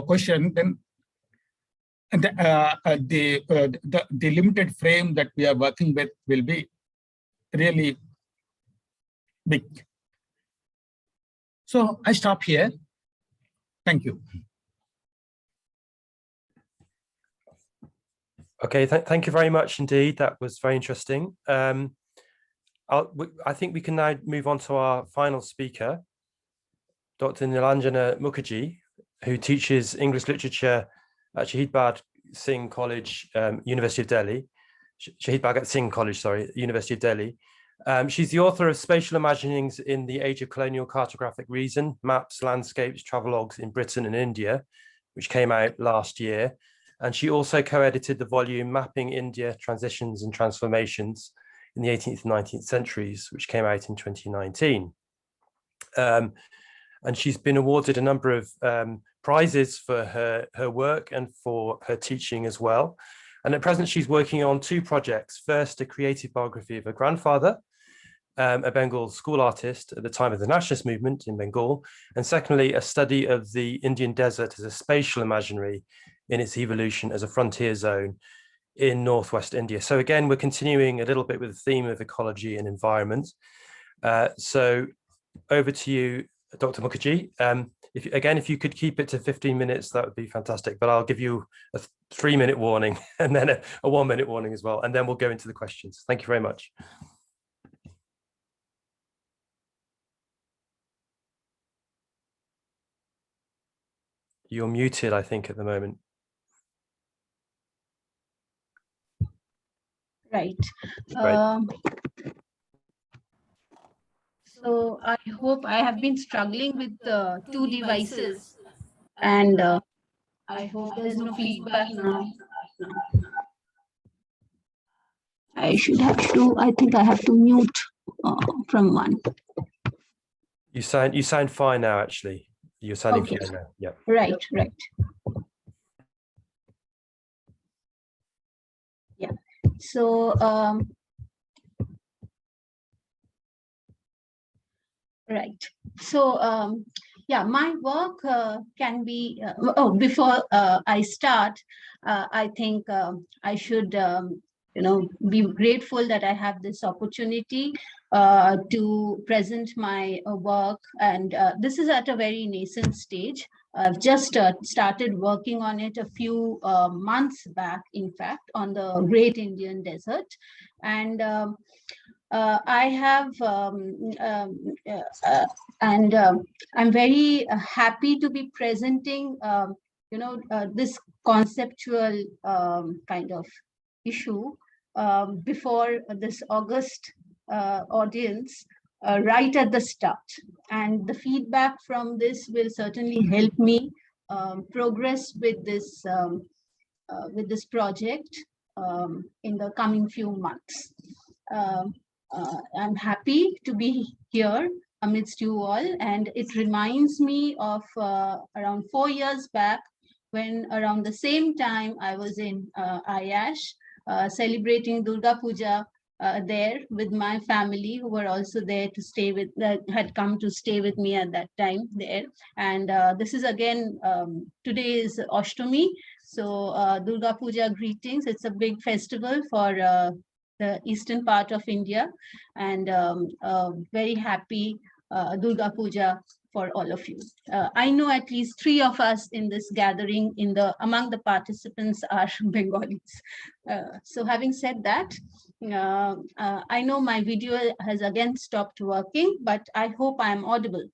question, then the limited frame that we are working with will be really big. So I stop here. Thank you. Okay, thank you very much indeed. That was very interesting. I think we can now move on to our final speaker, Dr. Nilanjana Mukherjee, who teaches English literature at Shahid Bhagat Singh College, University of Delhi. Shahid Bhagat Singh College, sorry, University of Delhi. She's the author of Spatial Imaginings in the Age of Colonial Cartographic Reason, Maps, Landscapes, Travelogues in Britain and India, which came out last year. And she also co-edited the volume Mapping India, Transitions and Transformations in the 18th and 19th centuries, which came out in 2019. And she's been awarded a number of prizes for her work and for her teaching as well. And at present, she's working on two projects. First, a creative biography of her grandfather, a Bengal school artist at the time of the nationalist movement in Bengal. And secondly, a study of the Indian desert as a spatial imaginary in its evolution as a frontier zone in northwest India. So again, we're continuing a little bit with the theme of ecology and environment. So over to you, Dr. Mukherjee. If you could keep it to 15 minutes, that would be fantastic, but I'll give you a 3-minute warning and then a 1-minute warning as well, and then we'll go into the questions. Thank you very much. You're muted, I think, at the moment. Right. Right. So I hope I have been struggling with two devices, and I hope there's no feedback now. I think I have to mute from one. You sound fine now, actually. You're sounding Okay. fine now. Yeah. Right. Yeah. So right. So yeah, my work can be. Before I start, I think I should be grateful that I have this opportunity to present my work, and this is at a very nascent stage. I've just started working on it a few months back, in fact, on the Great Indian Desert, and I have, I'm very happy to be presenting, this conceptual kind of issue before this August audience right at the start. And the feedback from this will certainly help me progress with this project in the coming few months. I'm happy to be here amidst you all, and it reminds me of around 4 years back, when around the same time I was in IASH celebrating Durga Puja there with my family, who were also there to stay with, had come to stay with me at that time there. And this is again, today is Ashtami, so Durga Puja greetings. It's a big festival for the eastern part of India, and very happy Durga Puja for all of you. I know at least 3 of us in this gathering among the participants are Bengalis. So having said that, I know my video has again stopped working, but I hope I am audible.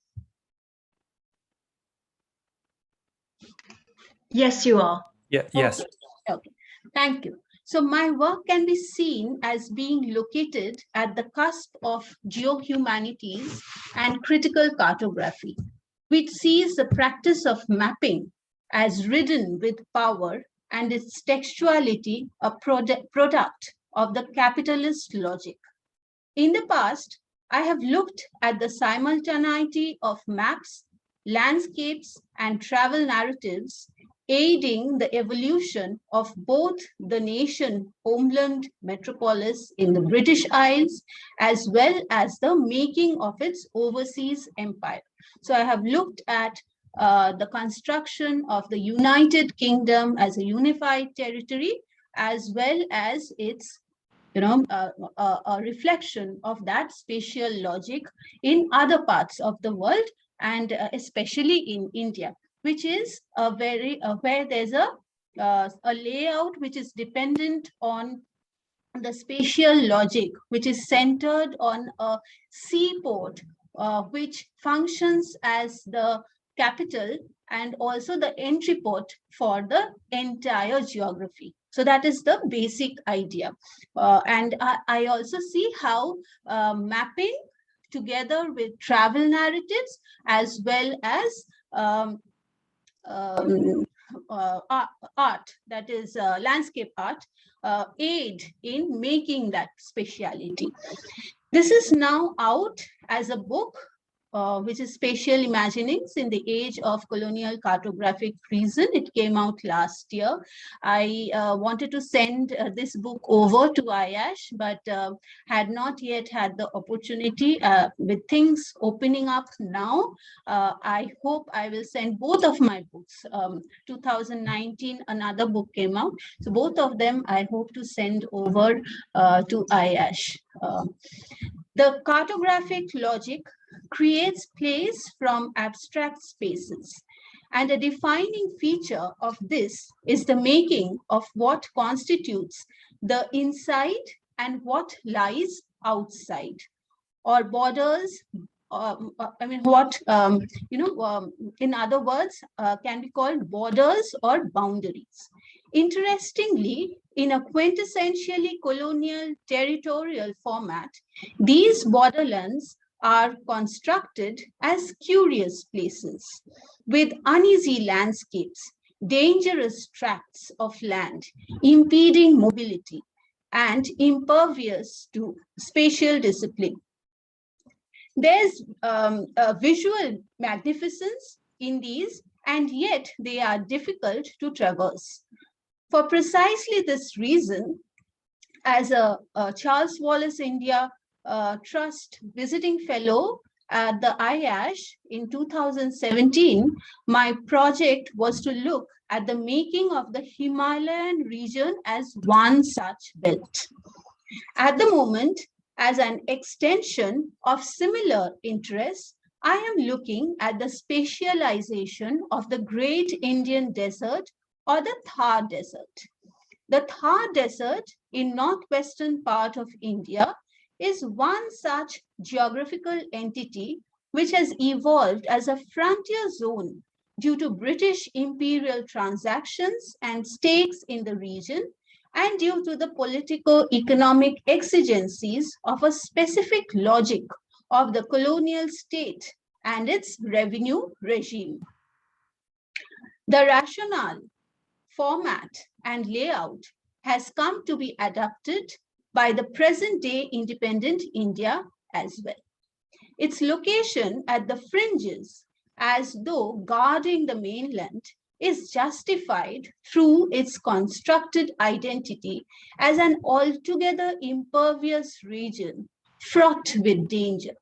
Yes, you are. Yeah. Yes. Okay. Thank you. So my work can be seen as being located at the cusp of geohumanities and critical cartography, which sees the practice of mapping as ridden with power and its textuality a product of the capitalist logic. In the past, I have looked at the simultaneity of maps, landscapes, and travel narratives aiding the evolution of both the nation homeland metropolis in the British Isles, as well as the making of its overseas empire. So I have looked at the construction of the United Kingdom as a unified territory, as well as its a reflection of that spatial logic in other parts of the world, and especially in India, which is where there's a layout which is dependent on the spatial logic, which is centered on a seaport, which functions as the capital and also the entry port for the entire geography. So that is the basic idea. And I also see how mapping together with travel narratives, as well as art, that is landscape art, aid in making that speciality. This is now out as a book, which is Spatial Imaginings in the Age of Colonial Cartographic Reason. It came out last year. I wanted to send this book over to IASH, but had not yet had the opportunity. With things opening up now, I hope I will send both of my books. 2019, another book came out. So both of them I hope to send over to IASH. The cartographic logic creates place from abstract spaces, and a defining feature of this is the making of what constitutes the inside and what lies outside, or borders in other words, can be called borders or boundaries. Interestingly, in a quintessentially colonial territorial format, these borderlands are constructed as curious places with uneasy landscapes, dangerous tracts of land, impeding mobility, and impervious to spatial discipline. There's a visual magnificence in these, and yet they are difficult to traverse. For precisely this reason, as a Charles Wallace India Trust visiting fellow at the IASH in 2017, my project was to look at the making of the Himalayan region as one such belt. At the moment, as an extension of similar interests, I am looking at the spatialization of the Great Indian Desert or the Thar Desert. The Thar Desert in northwestern part of India is one such geographical entity which has evolved as a frontier zone due to British imperial transactions and stakes in the region, and due to the politico-economic exigencies of a specific logic of the colonial state and its revenue regime. The rationale, format, and layout has come to be adapted by the present-day independent India as well. Its location at the fringes, as though guarding the mainland, is justified through its constructed identity as an altogether impervious region fraught with danger.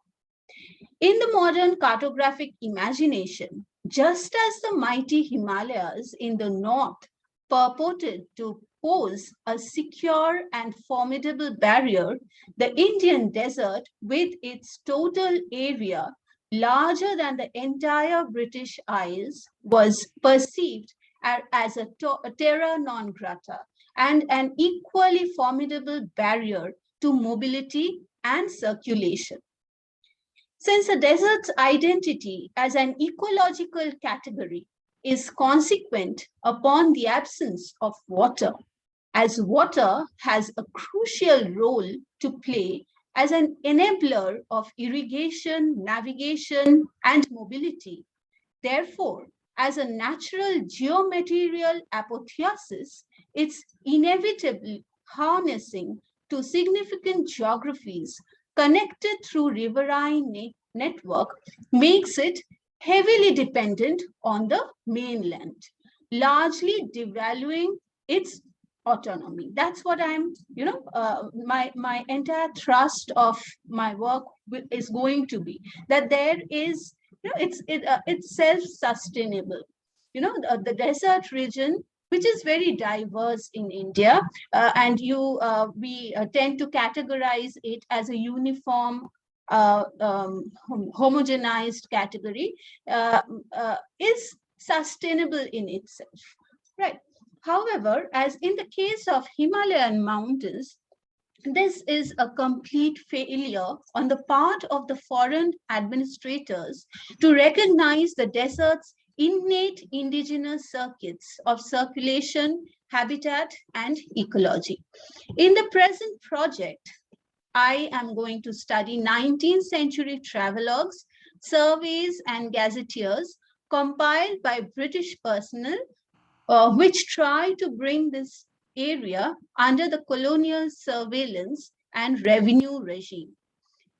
In the modern cartographic imagination, just as the mighty Himalayas in the north purported to pose a secure and formidable barrier, the Indian desert, with its total area larger than the entire British Isles, was perceived as a terra non grata and an equally formidable barrier to mobility and circulation. Since a desert's identity as an ecological category is consequent upon the absence of water, as water has a crucial role to play as an enabler of irrigation, navigation, and mobility. Therefore, as a natural geomaterial apotheosis, its inevitable harnessing to significant geographies connected through riverine network makes it heavily dependent on the mainland, largely devaluing its autonomy. That's what I'm, my entire thrust of my work is going to be, that there is, it's self-sustainable. The desert region, which is very diverse in India, and we tend to categorize it as a uniform, homogenized category, is sustainable in itself, right? However, as in the case of Himalayan mountains, this is a complete failure on the part of the foreign administrators to recognize the desert's innate indigenous circuits of circulation, habitat, and ecology. In the present project, I am going to study 19th century travelogues, surveys, and gazetteers compiled by British personnel, which try to bring this area under the colonial surveillance and revenue regime.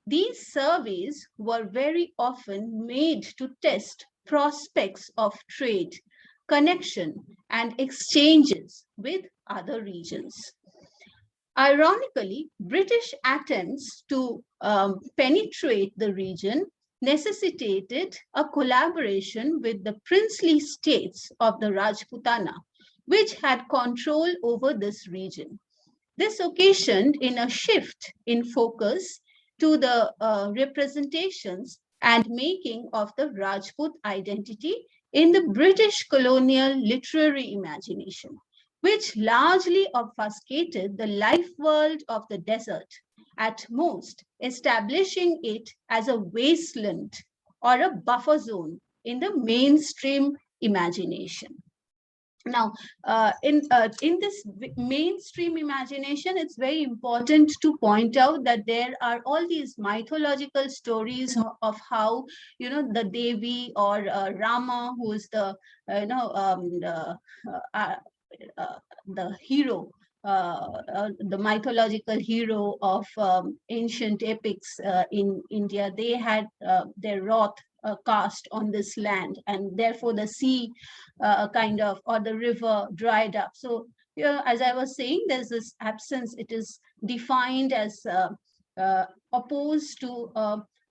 These surveys were very often made to test prospects of trade, connection, and exchanges with other regions. Ironically, British attempts to penetrate the region necessitated a collaboration with the princely states of the Rajputana, which had control over this region. This occasioned in a shift in focus to the representations and making of the Rajput identity in the British colonial literary imagination, which largely obfuscated the life world of the desert at most, establishing it as a wasteland or a buffer zone in the mainstream imagination. Now, in this mainstream imagination, it's very important to point out that there are all these mythological stories of how, the Devi or Rama, who is the, the hero, the mythological hero of ancient epics in India. They had their wrath cast on this land, and therefore the sea or the river dried up. So, as I was saying, there's this absence. It is defined as opposed to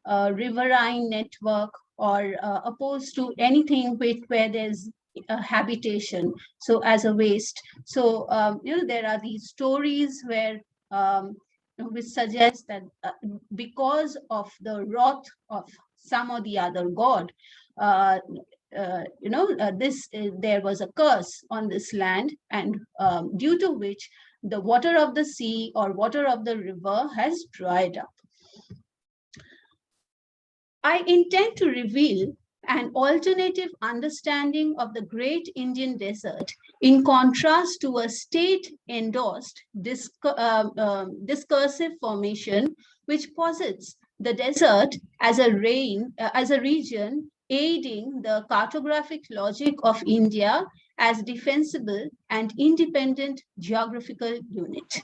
a riverine network, or opposed to anything where there's a habitation, so as a waste. So there are these stories where which suggest that because of the wrath of some or the other god, there was a curse on this land, and due to which the water of the sea or water of the river has dried up. I intend to reveal an alternative understanding of the Great Indian Desert in contrast to a state-endorsed discursive formation which posits the desert as a region aiding the cartographic logic of India as defensible and independent geographical unit.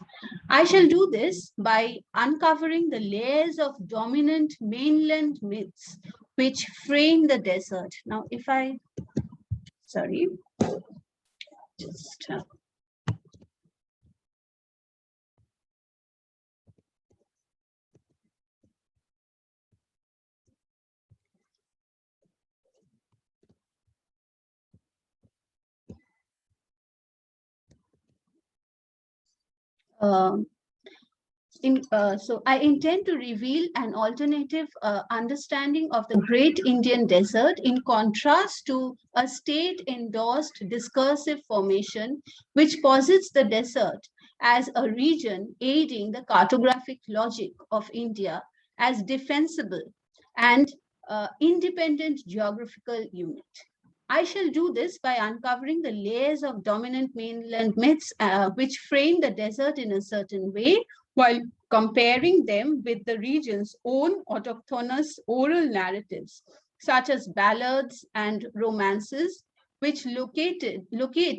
I shall do this by uncovering the layers of dominant mainland myths which frame the desert. Now, if I, sorry, just so I intend to reveal an alternative understanding of the Great Indian Desert in contrast to a state-endorsed discursive formation which posits the desert as a region aiding the cartographic logic of India as defensible and independent geographical unit. I shall do this by uncovering the layers of dominant mainland myths which frame the desert in a certain way, while comparing them with the region's own autochthonous oral narratives, such as ballads and romances, which locate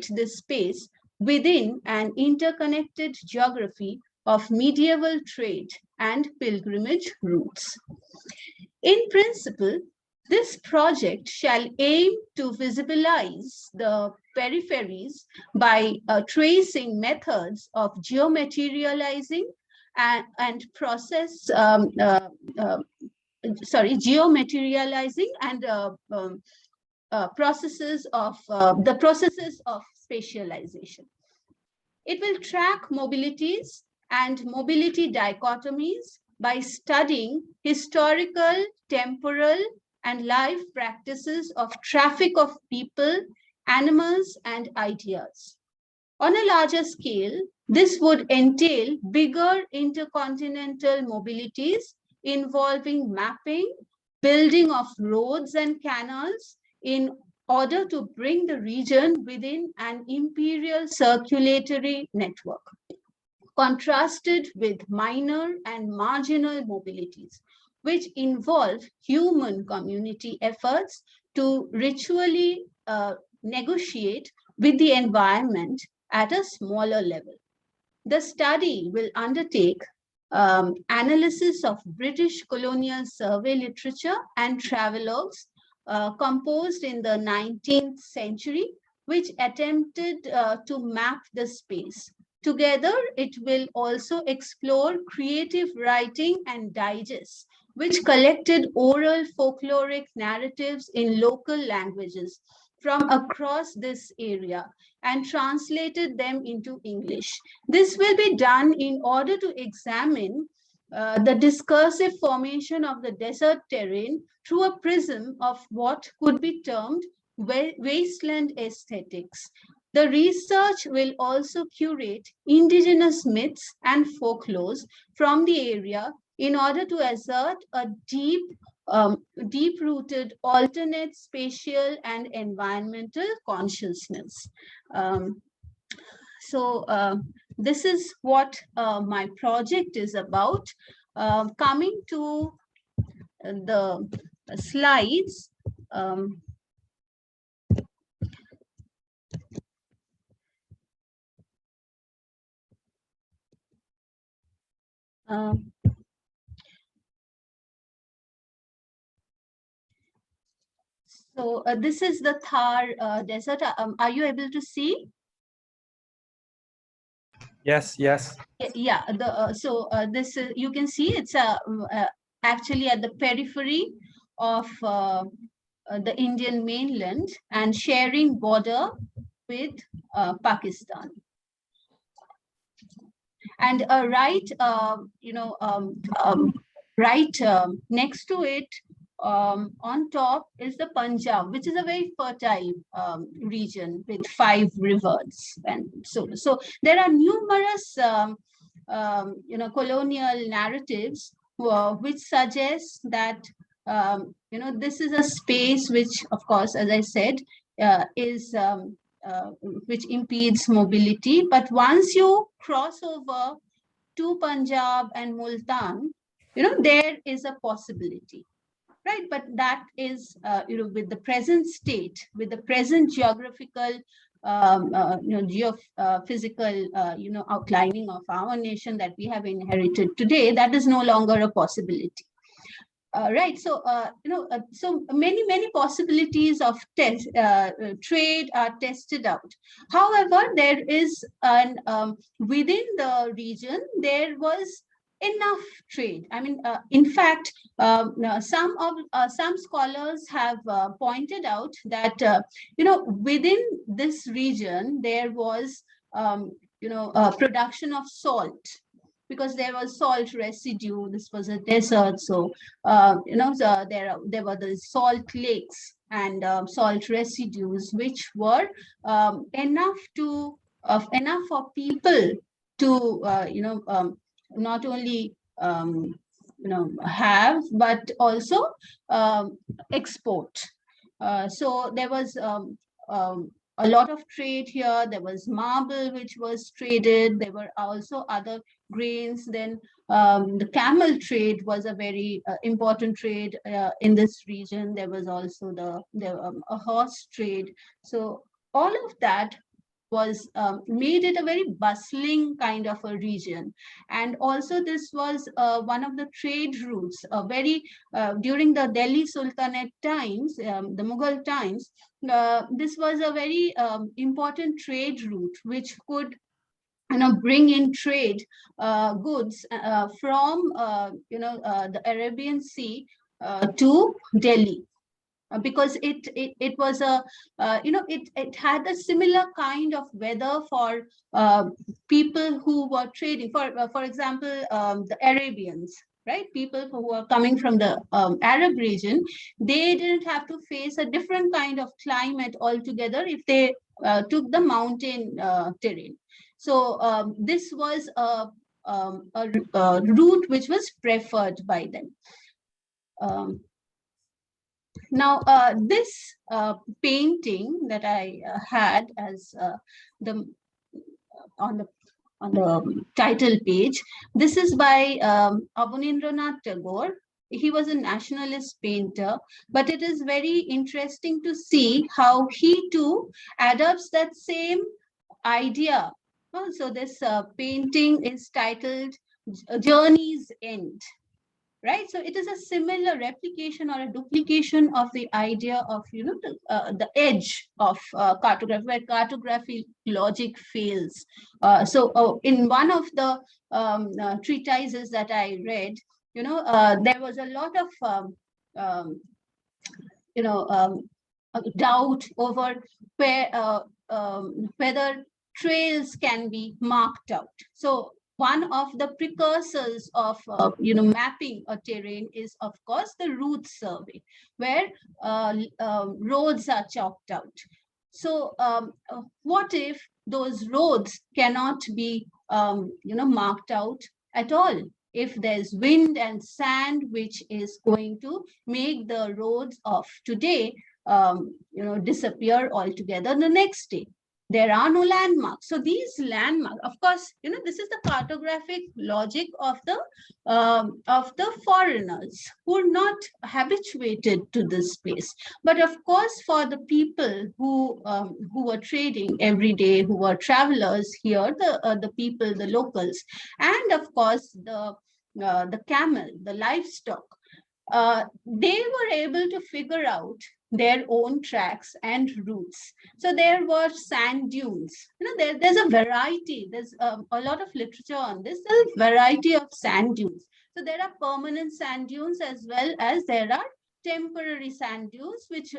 this space within an interconnected geography of medieval trade and pilgrimage routes. In principle, this project shall aim to visibilize the peripheries by tracing methods of geomaterializing and processes of the processes of spatialization. It will track mobilities and mobility dichotomies by studying historical, temporal, and life practices of traffic of people, animals, and ideas. On a larger scale, this would entail bigger intercontinental mobilities involving mapping, building of roads and canals in order to bring the region within an imperial circulatory network, contrasted with minor and marginal mobilities, which involve human community efforts to ritually negotiate with the environment at a smaller level. The study will undertake analysis of British colonial survey literature and travelogues composed in the 19th century, which attempted to map the space. Together, it will also explore creative writing and digests, which collected oral folkloric narratives in local languages from across this area and translated them into English. This will be done in order to examine the discursive formation of the desert terrain through a prism of what could be termed wasteland aesthetics, The research will also curate indigenous myths and folklores from the area in order to assert a deep-rooted alternate spatial and environmental consciousness. This is what my project is about. Coming to the slides. This is the Thar desert. Are you able to see? Yes, yes. Yeah. This is, you can see it's actually at the periphery of the Indian mainland and sharing border with Pakistan. And right, next to it, on top is the Punjab, which is a very fertile region with 5 rivers, and so there are numerous colonial narratives which suggest that this is a space which, of course, as I said, is which impedes mobility. But once you cross over to Punjab and Multan, there is a possibility. Right, but that is, with the present state, with the present geographical, geophysical, outlining of our nation that we have inherited today, that is no longer a possibility. Right, so so many possibilities of trade are tested out. However, there is within the region there was enough trade. I mean, in fact, some scholars have pointed out that within this region there was production of salt, because there was salt residue. This was a desert, so there were the salt lakes and salt residues, which were enough for people to not only have, but also export. So there was a lot of trade here. There was marble which was traded. There were also other grains. Then the camel trade was a very important trade in this region. There was also a horse trade. So all of that was made it a very bustling kind of a region. And also this was one of the trade routes, during the Delhi Sultanate times, the Mughal times, this was a very important trade route which could bring in trade goods from the Arabian Sea to Delhi. Because it was a it had a similar kind of weather for people who were trading. For example, the Arabians, right? People who were coming from the Arab region, they didn't have to face a different kind of climate altogether if they took the mountain terrain. So this was a route which was preferred by them. Now, this painting that I had as on the title page, this is by Abanindranath Tagore. He was a nationalist painter, but it is very interesting to see how he too adopts that same idea. So this painting is titled Journey's End. Right, so it is a similar replication or a duplication of the idea of the edge of cartography, where cartography logic fails. So in one of the treatises that I read, there was a lot of doubt over whether trails can be marked out. So one of the precursors of mapping a terrain is, of course, the route survey, where roads are chalked out. So what if those roads cannot be, marked out at all? If there's wind and sand, which is going to make the roads of today, disappear altogether the next day. There are no landmarks. So these landmarks, of course, this is the cartographic logic of the foreigners who are not habituated to this place. But of course, for the people who were trading every day, who were travelers here, the people, the locals, and of course the camel, the livestock, they were able to figure out their own tracks and routes. So there were sand dunes. There's a variety. There's a lot of literature on this. There's a variety of sand dunes. So there are permanent sand dunes as well as there are temporary sand dunes which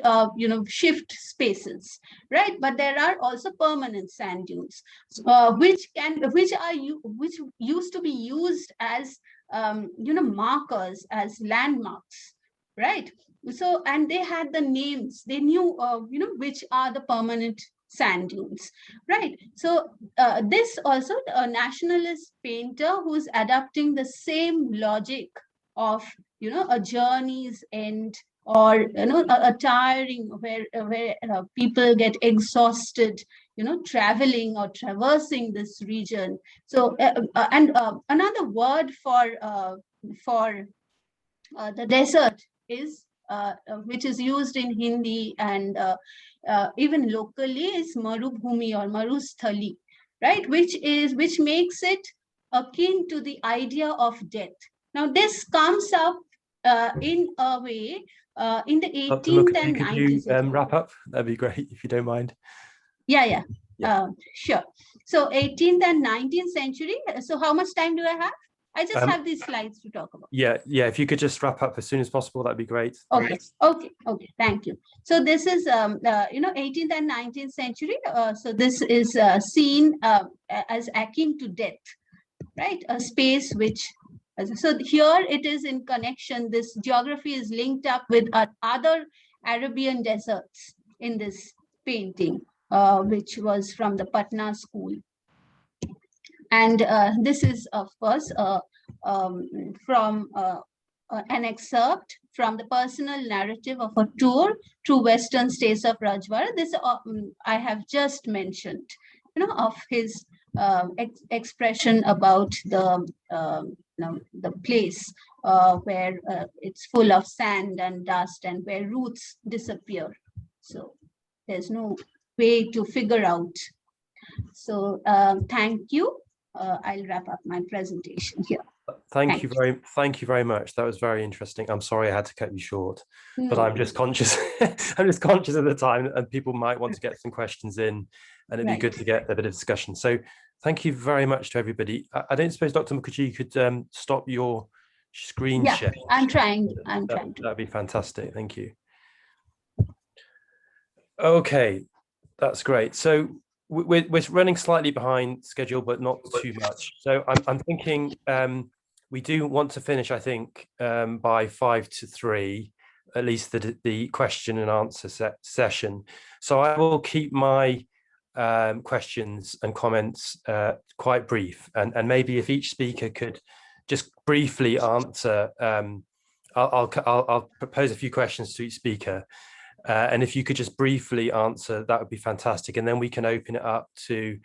shift spaces, right? But there are also permanent sand dunes, which used to be used as markers, as landmarks, right? So, and they had the names, they knew, which are the permanent sand dunes, right? So this also a nationalist painter who's adapting the same logic of, a journey's end, or, a tiring where people get exhausted, traveling or traversing this region. So, another word for the desert is, which is used in Hindi and even locally, is Marubhumi or Marusthali, right? Which makes it akin to the idea of death. Now, this comes up in a way in the 18th and 19th century. Could you wrap up? That'd be great if you don't mind. Yeah. Sure. So 18th and 19th century. So how much time do I have? I just have these slides to talk about. Yeah. If you could just wrap up as soon as possible, that'd be great. Okay. Thank you. So this is 18th and 19th century. So this is seen as akin to death, right? A space which. So here it is in connection. This geography is linked up with other Arabian deserts in this painting, which was from the Patna school. And this is, of course, from an excerpt from the personal narrative of a tour through western states of Rajwara. This I have just mentioned, of his expression about the place where it's full of sand and dust and where roots disappear. So there's no way to figure out. So thank you. I'll wrap up my presentation here. Thank you very much. That was very interesting. I'm sorry I had to cut you short, but I'm just conscious. I'm just conscious of the time, and people might want to get some questions in, and it'd be good to get a bit of discussion. So thank you very much to everybody. I don't suppose Dr. Mukherjee could stop your screen share. I'm trying. That'd be fantastic. Thank you. Okay, that's great. So we're running slightly behind schedule, but not too much. So I'm thinking we do want to finish, I think, by 2 to 3, at least the question and answer session. So I will keep my questions and comments quite brief, and maybe if each speaker could just briefly answer, I'll propose a few questions to each speaker. And if you could just briefly answer, that would be fantastic. And then we can open it up to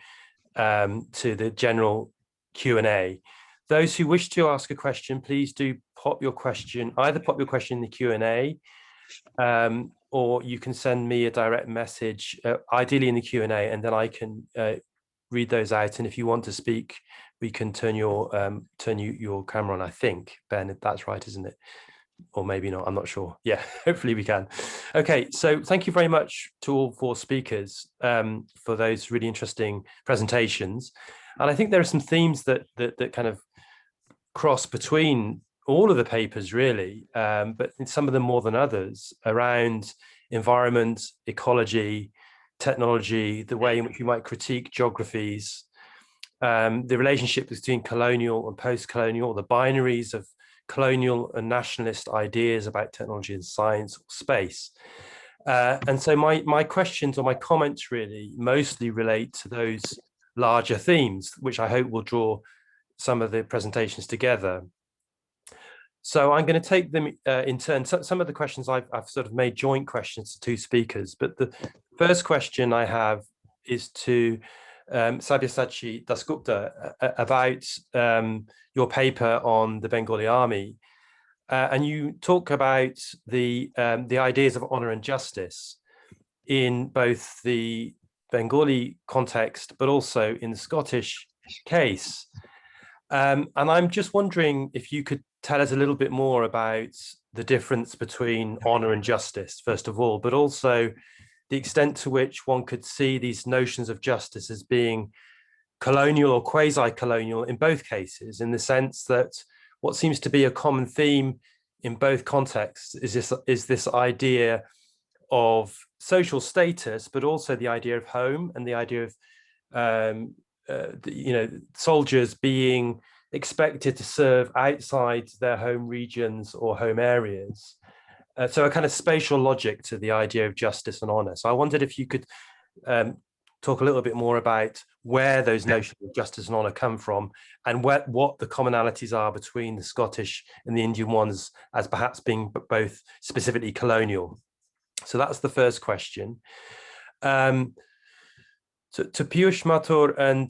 the general Q&A. Those who wish to ask a question, please do either pop your question in the Q&A, or you can send me a direct message, ideally in the Q&A, and then I can read those out. And if you want to speak, we can turn your camera on, I think, Ben, that's right, isn't it? Or maybe not, I'm not sure. Yeah, hopefully we can. Okay, so thank you very much to all 4 speakers for those really interesting presentations. And I think there are some themes that kind of cross between all of the papers really, but some of them more than others, around environment, ecology, technology, the way in which you might critique geographies, the relationship between colonial and post-colonial, the binaries of colonial and nationalist ideas about technology and science or space. And so my questions or my comments really mostly relate to those larger themes, which I hope will draw some of the presentations together. So I'm going to take them in turn. So some of the questions I've sort of made joint questions to two speakers, but the first question I have is to Sabyasachi Dasgupta about your paper on the Bengali army. And you talk about the ideas of honor and justice in both the Bengali context, but also in the Scottish case. And I'm just wondering if you could tell us a little bit more about the difference between honor and justice, first of all, but also the extent to which one could see these notions of justice as being colonial or quasi-colonial in both cases, in the sense that what seems to be a common theme in both contexts is this idea of social status, but also the idea of home and the idea of soldiers being expected to serve outside their home regions or home areas. So a kind of spatial logic to the idea of justice and honor. So I wondered if you could talk a little bit more about where those notions of justice and honor come from, and what the commonalities are between the Scottish and the Indian ones as perhaps being both specifically colonial. So that's the first question. So to Piyush, Mathur and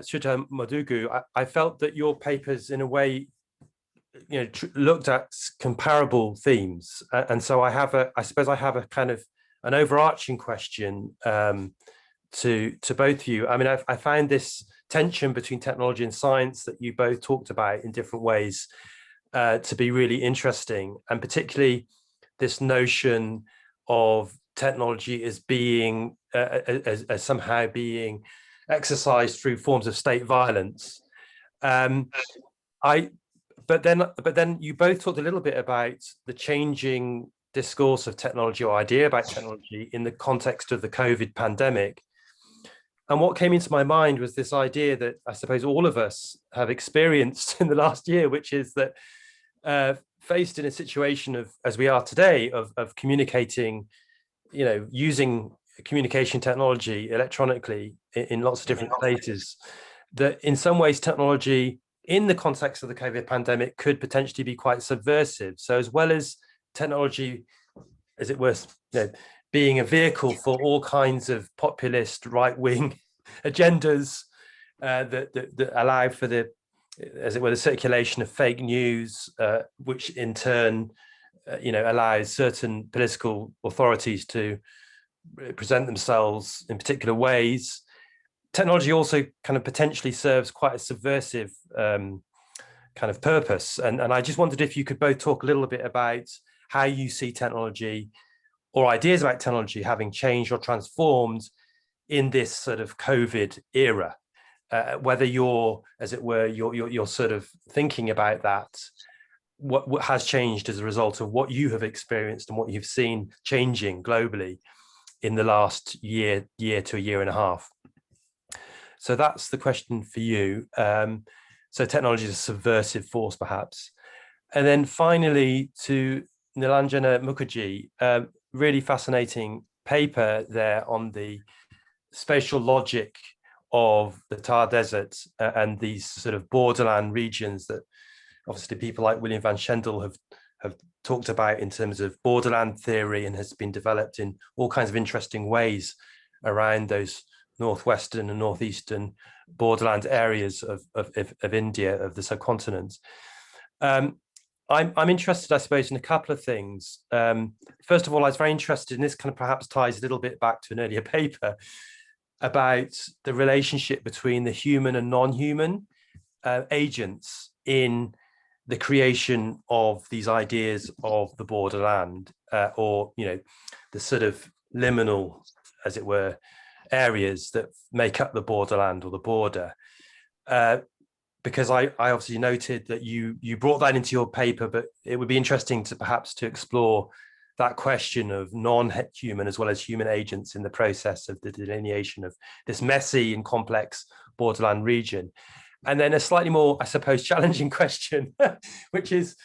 Sridhar Modugu, I felt that your papers in a way, looked at comparable themes. And so I suppose I have a kind of an overarching question to both of you. I mean, I found this tension between technology and science that you both talked about in different ways to be really interesting, and particularly this notion of technology as being as somehow being exercised through forms of state violence. But then you both talked a little bit about the changing discourse of technology or idea about technology in the context of the COVID pandemic. And what came into my mind was this idea that I suppose all of us have experienced in the last year, which is that faced in a situation of, as we are today, of communicating, using communication technology electronically in lots of different places, that in some ways technology in the context of the COVID pandemic could potentially be quite subversive. So as well as technology, as it were, being a vehicle for all kinds of populist right-wing agendas that allow for the, as it were, the circulation of fake news, which in turn, allows certain political authorities to present themselves in particular ways. Technology also kind of potentially serves quite a subversive kind of purpose. And I just wondered if you could both talk a little bit about how you see technology or ideas about technology having changed or transformed in this sort of COVID era, whether you're, as it were, you're sort of thinking about that, what has changed as a result of what you have experienced and what you've seen changing globally in the last year to a year and a half. So that's the question for you. So technology is a subversive force, perhaps. And then finally to Nilanjana Mukherjee, really fascinating paper there on the spatial logic of the Thar Desert and these sort of borderland regions that obviously people like William Van Schendel have talked about in terms of borderland theory, and has been developed in all kinds of interesting ways around those northwestern and northeastern borderland areas of India, of the subcontinent. I'm interested, I suppose, in a couple of things. First of all, I was very interested, and this kind of perhaps ties a little bit back to an earlier paper about the relationship between the human and non-human agents in the creation of these ideas of the borderland, or the sort of liminal, as it were, areas that make up the borderland or the border. Because I obviously noted that you brought that into your paper, but it would be interesting to perhaps to explore that question of non-human as well as human agents in the process of the delineation of this messy and complex borderland region. And then a slightly more, I suppose, challenging question, which is,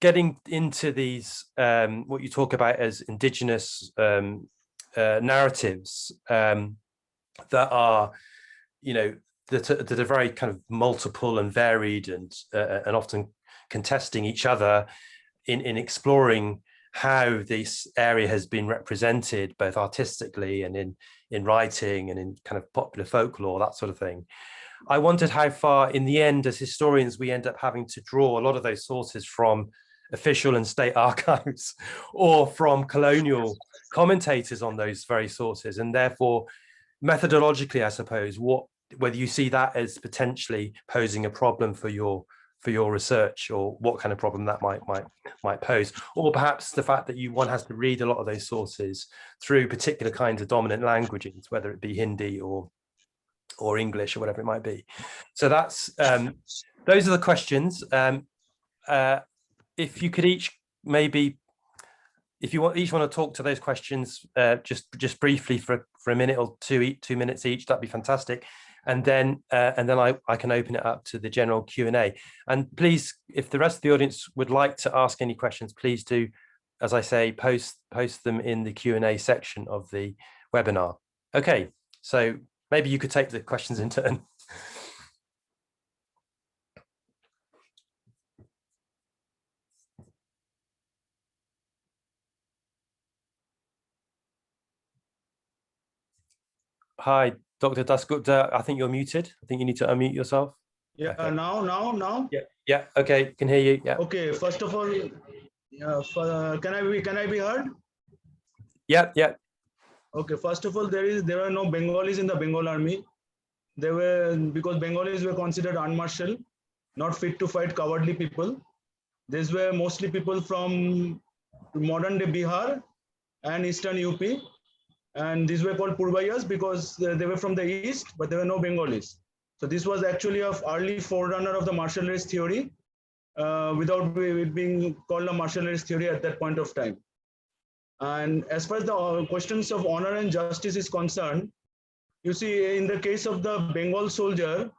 getting into these, what you talk about as indigenous narratives that are, that are very kind of multiple and varied and often contesting each other in exploring how this area has been represented both artistically and in writing and in kind of popular folklore, that sort of thing. I wondered how far in the end as historians we end up having to draw a lot of those sources from official and state archives or from colonial commentators on those very sources, and therefore methodologically, I suppose, whether you see that as potentially posing a problem for your research, or what kind of problem that might pose, or perhaps the fact that one has to read a lot of those sources through particular kinds of dominant languages, whether it be Hindi or English or whatever it might be. So that's those are the questions. If you could each maybe, if you each want to talk to those questions just briefly for a minute or 2 minutes each, that'd be fantastic. And then I can open it up to the general Q&A. And please, if the rest of the audience would like to ask any questions, please do, as I say, post them in the Q&A section of the webinar. Okay, so maybe you could take the questions in turn. Hi, Dr. Dasgupta, I think you're muted. I think you need to unmute yourself. Yeah, okay. Now. Yeah. Okay, can hear you. Yeah. Okay. First of all, can I be heard? Yeah. Okay. First of all, there are no Bengalis in the Bengal army. Because Bengalis were considered unmartial, not fit to fight, cowardly people. These were mostly people from modern day Bihar and Eastern UP. And these were called Purbayas because they were from the east, but there were no Bengalis. So this was actually an early forerunner of the martial race theory, without it being called a martial race theory at that point of time. And as far as the questions of honor and justice is concerned, you see, in the case of the Bengal soldier,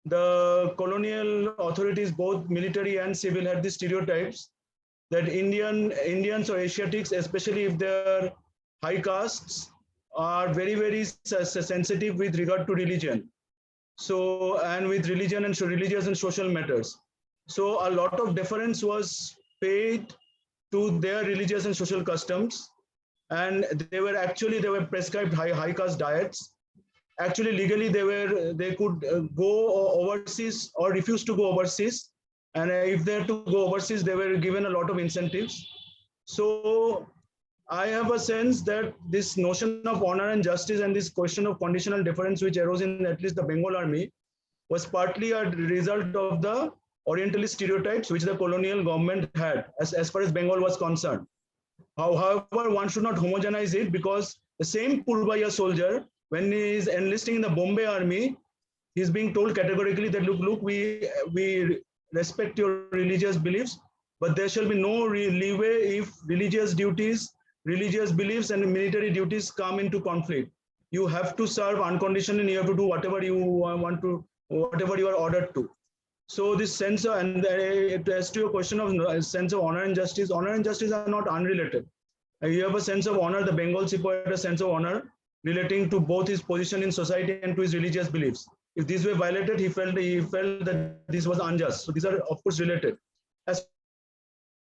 the colonial authorities, both military and civil, had these stereotypes that Indians or Asiatics, especially if they're high castes, are very, very sensitive with regard to religion. So, and with religion and religious and social matters. So a lot of deference was paid to their religious and social customs. And they were prescribed high caste diets. Actually, legally, they could go overseas or refuse to go overseas. And if they had to go overseas, they were given a lot of incentives. So I have a sense that this notion of honor and justice and this question of conditional deference, which arose in at least the Bengal army, was partly a result of the Orientalist stereotypes which the colonial government had as far as Bengal was concerned. However, one should not homogenize it, because the same Purbaya soldier, when he is enlisting in the Bombay army, he is being told categorically that look, we respect your religious beliefs, but there shall be no leeway if religious duties, religious beliefs and military duties come into conflict. You have to serve unconditionally, and you have to do whatever you want to, whatever you are ordered to. So this sense of, and as to your question of sense of honor and justice are not unrelated. You have a sense of honor, the Bengal sepoy had a sense of honor relating to both his position in society and to his religious beliefs. If these were violated, he felt that this was unjust. So these are of course related. As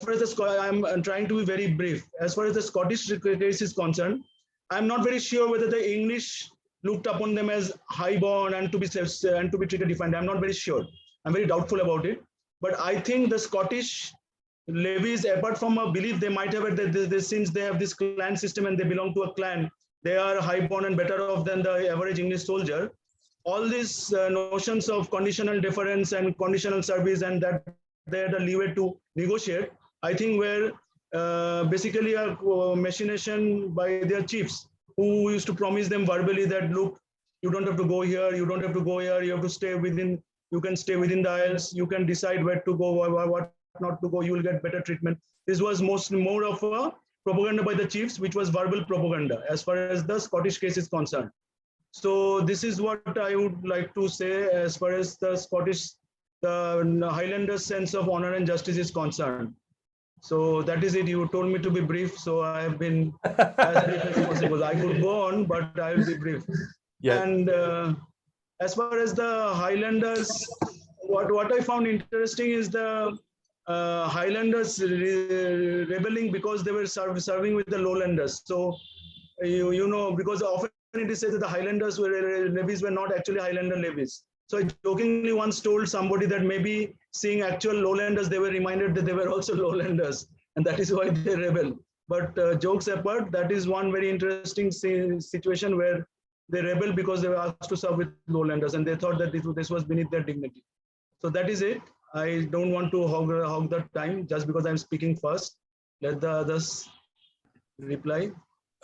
far as I'm trying to be very brief. As far as the Scottish case is concerned, I'm not very sure whether the English looked upon them as highborn and to be treated differently. I'm not very sure. I'm very doubtful about it. But I think the Scottish levies, apart from a belief they might have that since they have this clan system and they belong to a clan, they are highborn and better off than the average English soldier. All these notions of conditional deference and conditional service and that they had a leeway to negotiate, I think were basically a machination by their chiefs, who used to promise them verbally that, look, you don't have to go here, you don't have to go here, you have to stay within, you can stay within the Isles, you can decide where to go, what not to go, you will get better treatment. This was more of a propaganda by the chiefs, which was verbal propaganda as far as the Scottish case is concerned. So this is what I would like to say as far as the Scottish, the Highlanders' sense of honor and justice is concerned. So that is it. You told me to be brief, so I have been as brief as possible. I could go on, but I will be brief. Yeah. And as far as the Highlanders, what I found interesting is the Highlanders rebelling because they were serving with the Lowlanders. So you know, because often it is said that the Highlanders levies were not actually Highlander levies. So I jokingly once told somebody that maybe seeing actual Lowlanders, they were reminded that they were also Lowlanders, and that is why they rebel. But jokes apart, that is one very interesting situation where they rebel because they were asked to serve with Lowlanders, and they thought that this was beneath their dignity. So that is it. I don't want to hog that time just because I'm speaking first. Let the others reply.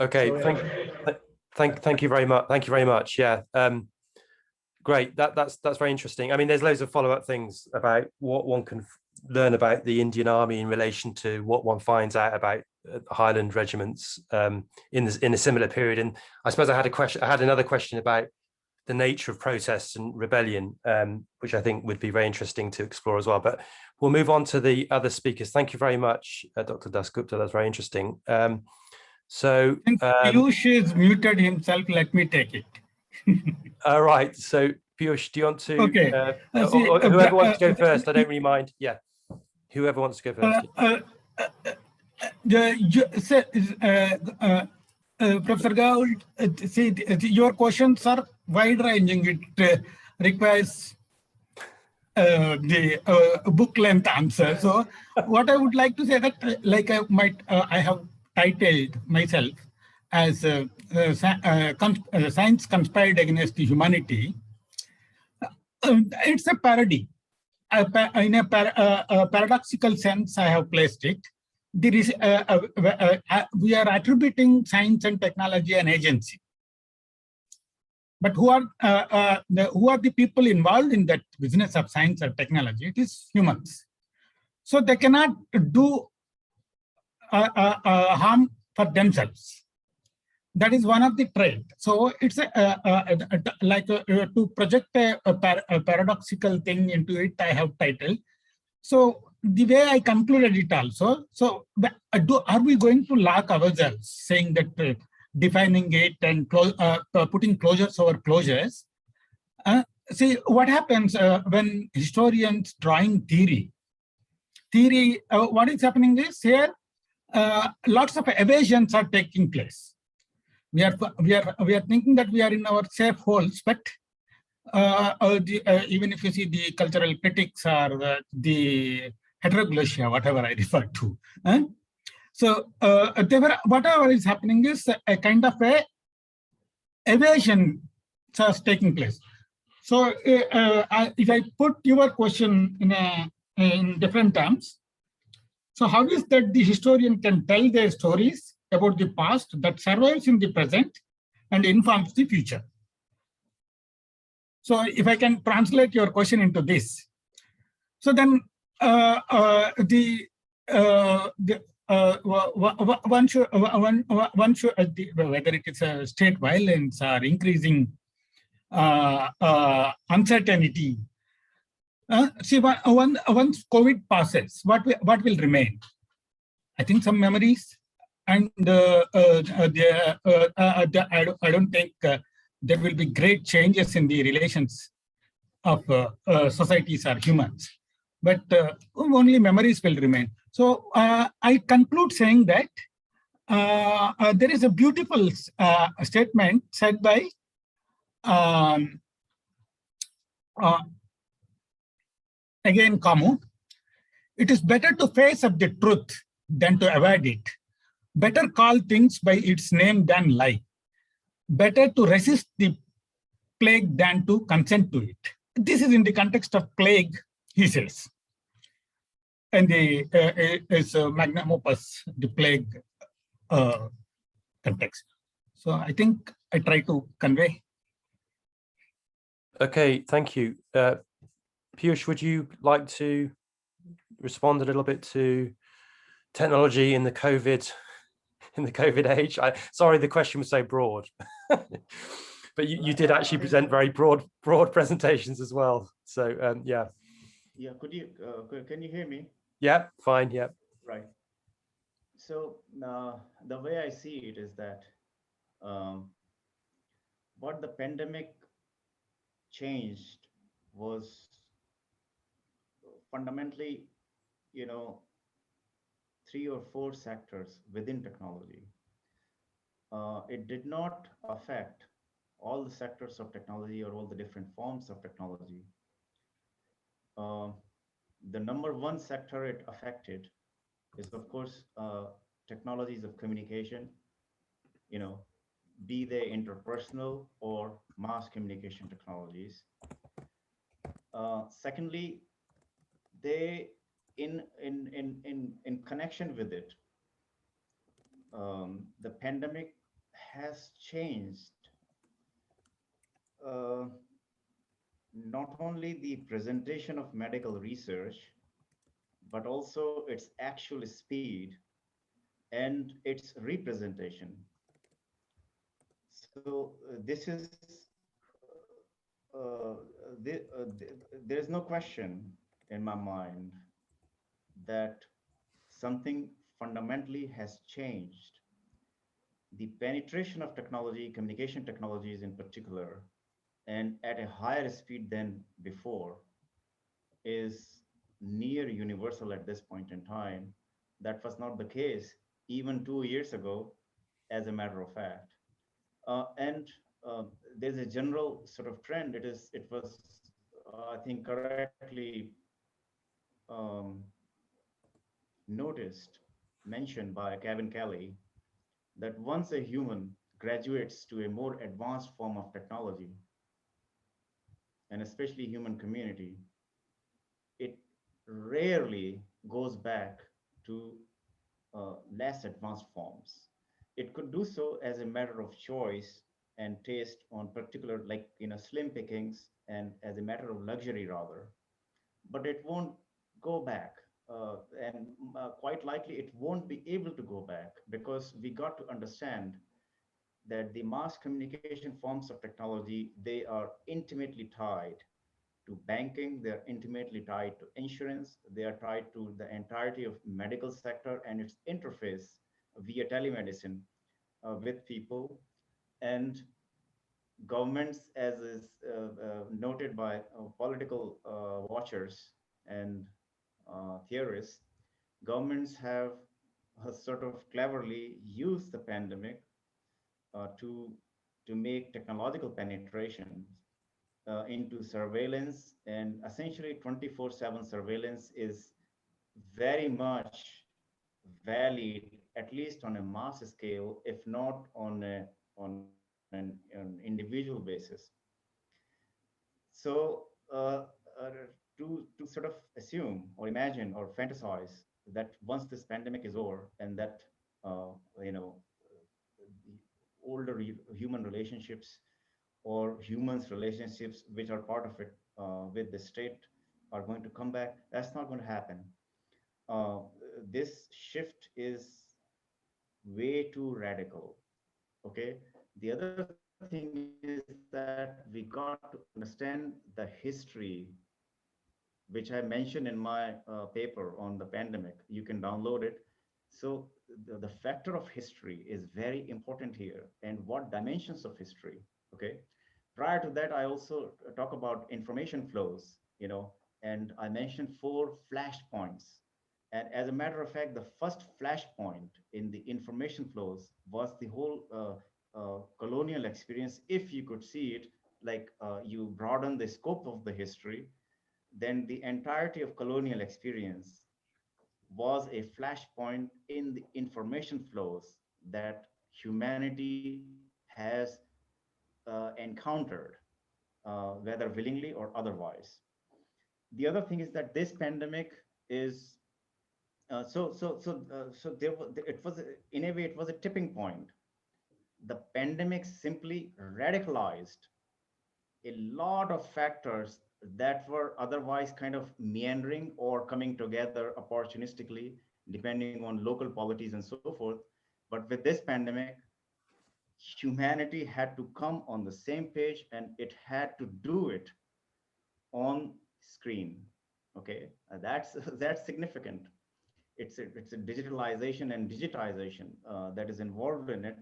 Okay. So, Thank you very much. Thank you very much. Yeah. Great. That's very interesting. I mean, there's loads of follow-up things about what one can learn about the Indian Army in relation to what one finds out about Highland regiments in a similar period. And I suppose I had another question about the nature of protests and rebellion, which I think would be very interesting to explore as well. But we'll move on to the other speakers. Thank you very much, Dr. Dasgupta. That's very interesting. So Piyush is muted himself. Let me take it. All right. So Piyush, do you want to? Okay. Whoever wants to go first, I don't really mind. Yeah. Whoever wants to go first. Professor Gould, see, your questions are wide-ranging. It requires the book length answer. So what I would like to say that, like I have titled myself as Science Conspired Against the Humanity. It's a parody. In a paradoxical sense, I have placed it. There is, we are attributing science and technology an agency. But who are the people involved in that business of science or technology? It is humans. So they cannot do harm for themselves. That is one of the traits. So it's to project a paradoxical thing into it, I have titled. So the way I concluded it also, so are we going to lock ourselves saying that defining it and putting closures over closures? See, what happens when historians drawing theory, what is happening is here, lots of evasions are taking place. We are thinking that we are in our safe holes, but even if you see the cultural critics or the heteroglossia, whatever I refer to. So whatever is happening is a kind of a evasion is taking place. So if I put your question in different terms, so how is that the historian can tell their stories about the past that survives in the present and informs the future? So if I can translate your question into this, so then one should, whether it is state violence or increasing uncertainty. See, once COVID passes, what will remain? I think some memories, and I don't think there will be great changes in the relations of societies or humans, but only memories will remain. So I conclude saying that there is a beautiful statement said by again Camus. It is better to face up the truth than to avoid it. Better call things by its name than lie. Better to resist the plague than to consent to it. This is in the context of plague, he says. And it's magnum opus, the plague context. So I think I try to convey. Okay, thank you. Piyush, would you like to respond a little bit to technology in the COVID age? Sorry, the question was so broad, but you did actually present very broad presentations as well. So yeah. Yeah, could you can you hear me? Yeah, fine. Yeah. Right. So the way I see it is that what the pandemic changed was fundamentally, you know, 3 or 4 sectors within technology. It did not affect all the sectors of technology or all the different forms of technology. The number one sector it affected is, of course, technologies of communication, you know, be they interpersonal or mass communication technologies. Secondly, they, in connection with it, the pandemic has changed not only the presentation of medical research, but also its actual speed and its representation. So this is, there is no question in my mind that something fundamentally has changed. The penetration of technology, communication technologies in particular, and at a higher speed than before, is near universal at this point in time. That was not the case even 2 years ago, as a matter of fact. And there's a general sort of trend. It was, I think, correctly noticed, mentioned by Kevin Kelly, that once a human graduates to a more advanced form of technology, and especially human community, it rarely goes back to less advanced forms. It could do so as a matter of choice and taste on particular, like, slim pickings, and as a matter of luxury rather, but it won't go back. And quite likely it won't be able to go back, because we got to understand that the mass communication forms of technology, they are intimately tied to banking, they're intimately tied to insurance, they are tied to the entirety of medical sector and its interface via telemedicine with people. And governments, as is noted by political watchers and theorists, governments have sort of cleverly used the pandemic to make technological penetration into surveillance, and essentially 24/7 surveillance is very much valid, at least on a mass scale, if not on an individual basis. So to sort of assume or imagine or fantasize that once this pandemic is over, and that the older human relationships or humans relationships which are part of it with the state are going to come back, that's not going to happen. This shift is way too radical. Okay. The other thing is that we got to understand the history, which I mentioned in my paper on the pandemic. You can download it. So the factor of history is very important here, and what dimensions of history. Okay. Prior to that, I also talk about information flows, and I mentioned 4 flashpoints. And as a matter of fact, the first flashpoint in the information flows was the whole colonial experience. If you could see it, like you broaden the scope of the history, then the entirety of colonial experience was a flashpoint in the information flows that humanity has encountered, whether willingly or otherwise. The other thing is that this pandemic is so there was, it was, in a way, it was a tipping point. The pandemic simply radicalized a lot of factors that were otherwise kind of meandering or coming together opportunistically, depending on local polities and so forth. But with this pandemic, humanity had to come on the same page, and it had to do it on screen. Okay, that's that's significant. it's a digitalization and digitization that is involved in it.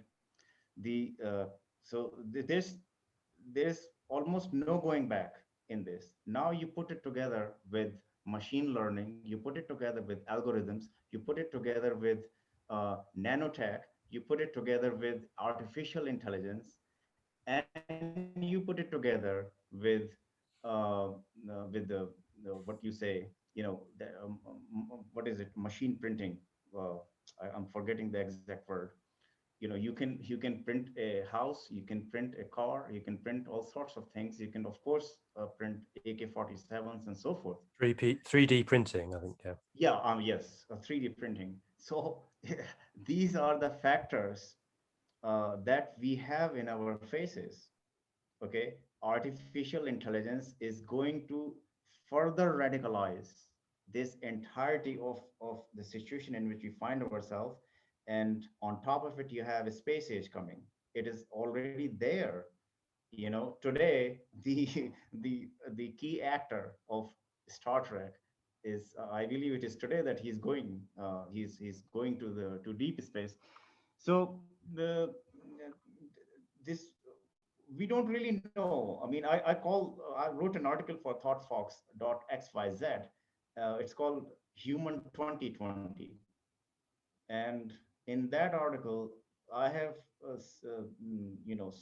There's almost no going back in this. Now you put it together with machine learning, you put it together with algorithms, you put it together with nanotech, you put it together with artificial intelligence, and you put it together with the what you say, what is it, machine printing. I'm forgetting the exact word. You can print a house, you can print a car, you can print all sorts of things. You can of course print AK-47s and so forth. 3D printing, I think. Yes, 3D printing. So these are the factors that we have in our faces. Okay, artificial intelligence is going to further radicalize this entirety of the situation in which we find ourselves. And on top of it, you have a space age coming. It is already there. Today, the key actor of Star Trek is, I believe it is today that he's going to deep space. So this, we don't really know. I mean, I wrote an article for thoughtfox.xyz. It's called Human 2020. And in that article, I have,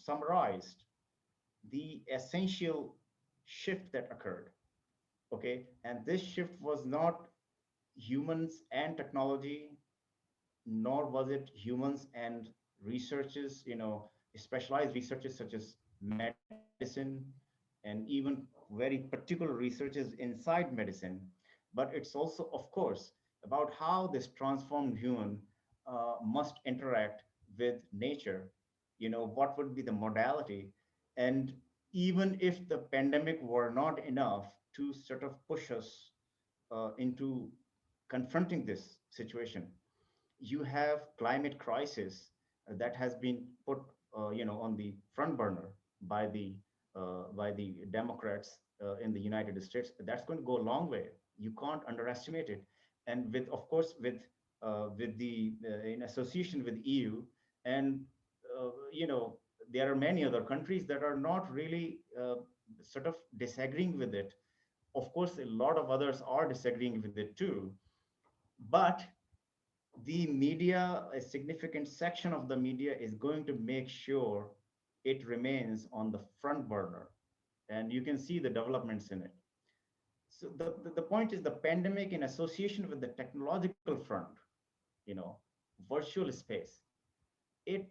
summarized the essential shift that occurred. Okay, and this shift was not humans and technology, nor was it humans and researchers, specialized researchers such as medicine and even very particular researchers inside medicine. But it's also, of course, about how this transformed human must interact with nature. What would be the modality? And even if the pandemic were not enough to sort of push us into confronting this situation, you have climate crisis that has been put on the front burner by the Democrats in the United States. That's going to go a long way. You can't underestimate it. And with, of course, with the in association with EU, and there are many other countries that are not really sort of disagreeing with it. Of course, a lot of others are disagreeing with it too, but the media, a significant section of the media, is going to make sure it remains on the front burner. And you can see the developments in it. So the point is, the pandemic in association with the technological front, virtual space, it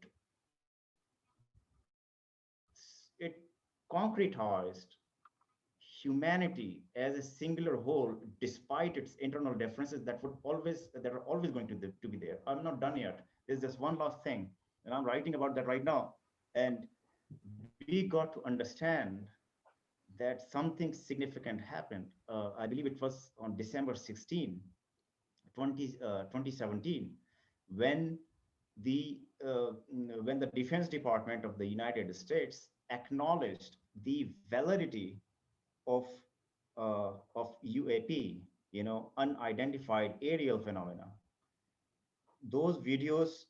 concretized humanity as a singular whole, despite its internal differences that are always going to be there. I'm not done yet. There's just one last thing, and I'm writing about that right now. And we got to understand that something significant happened. I believe it was on December 16, 2017, when the Defense Department of the United States acknowledged the validity of UAP, unidentified aerial phenomena. Those videos,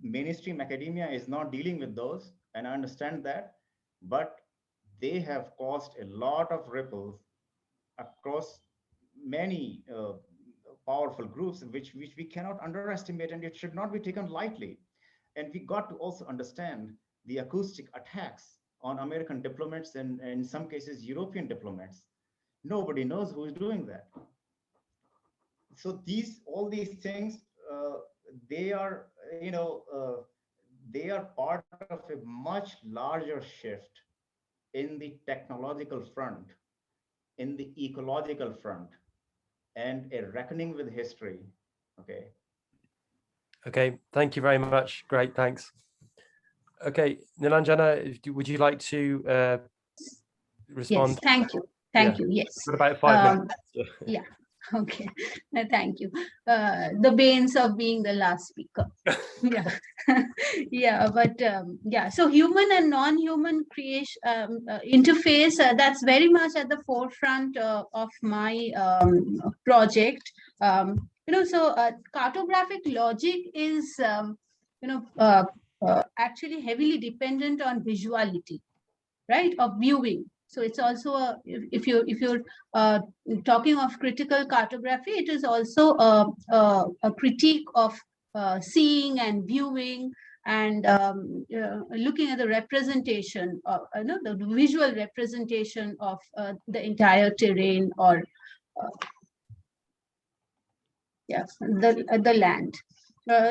mainstream academia is not dealing with those, and I understand that, but they have caused a lot of ripples across many powerful groups, which we cannot underestimate, and it should not be taken lightly. And we got to also understand the acoustic attacks on American diplomats and in some cases European diplomats. Nobody knows who is doing that. So all these things, they are part of a much larger shift in the technological front, in the ecological front, and a reckoning with history. Okay, thank you very much. Great, thanks. Okay, Nilanjana, would you like to respond? Yes, thank you. Thank you. Yes. What about 5 minutes? Yeah. Okay, thank you. The banes of being the last speaker. Yeah, yeah, but yeah. So human and non-human creation interface. That's very much at the forefront of my project. So cartographic logic is actually heavily dependent on visuality, right, of viewing. So it's also if you're talking of critical cartography, it is also a critique of seeing and viewing and looking at the representation of the visual representation of the entire terrain or the land.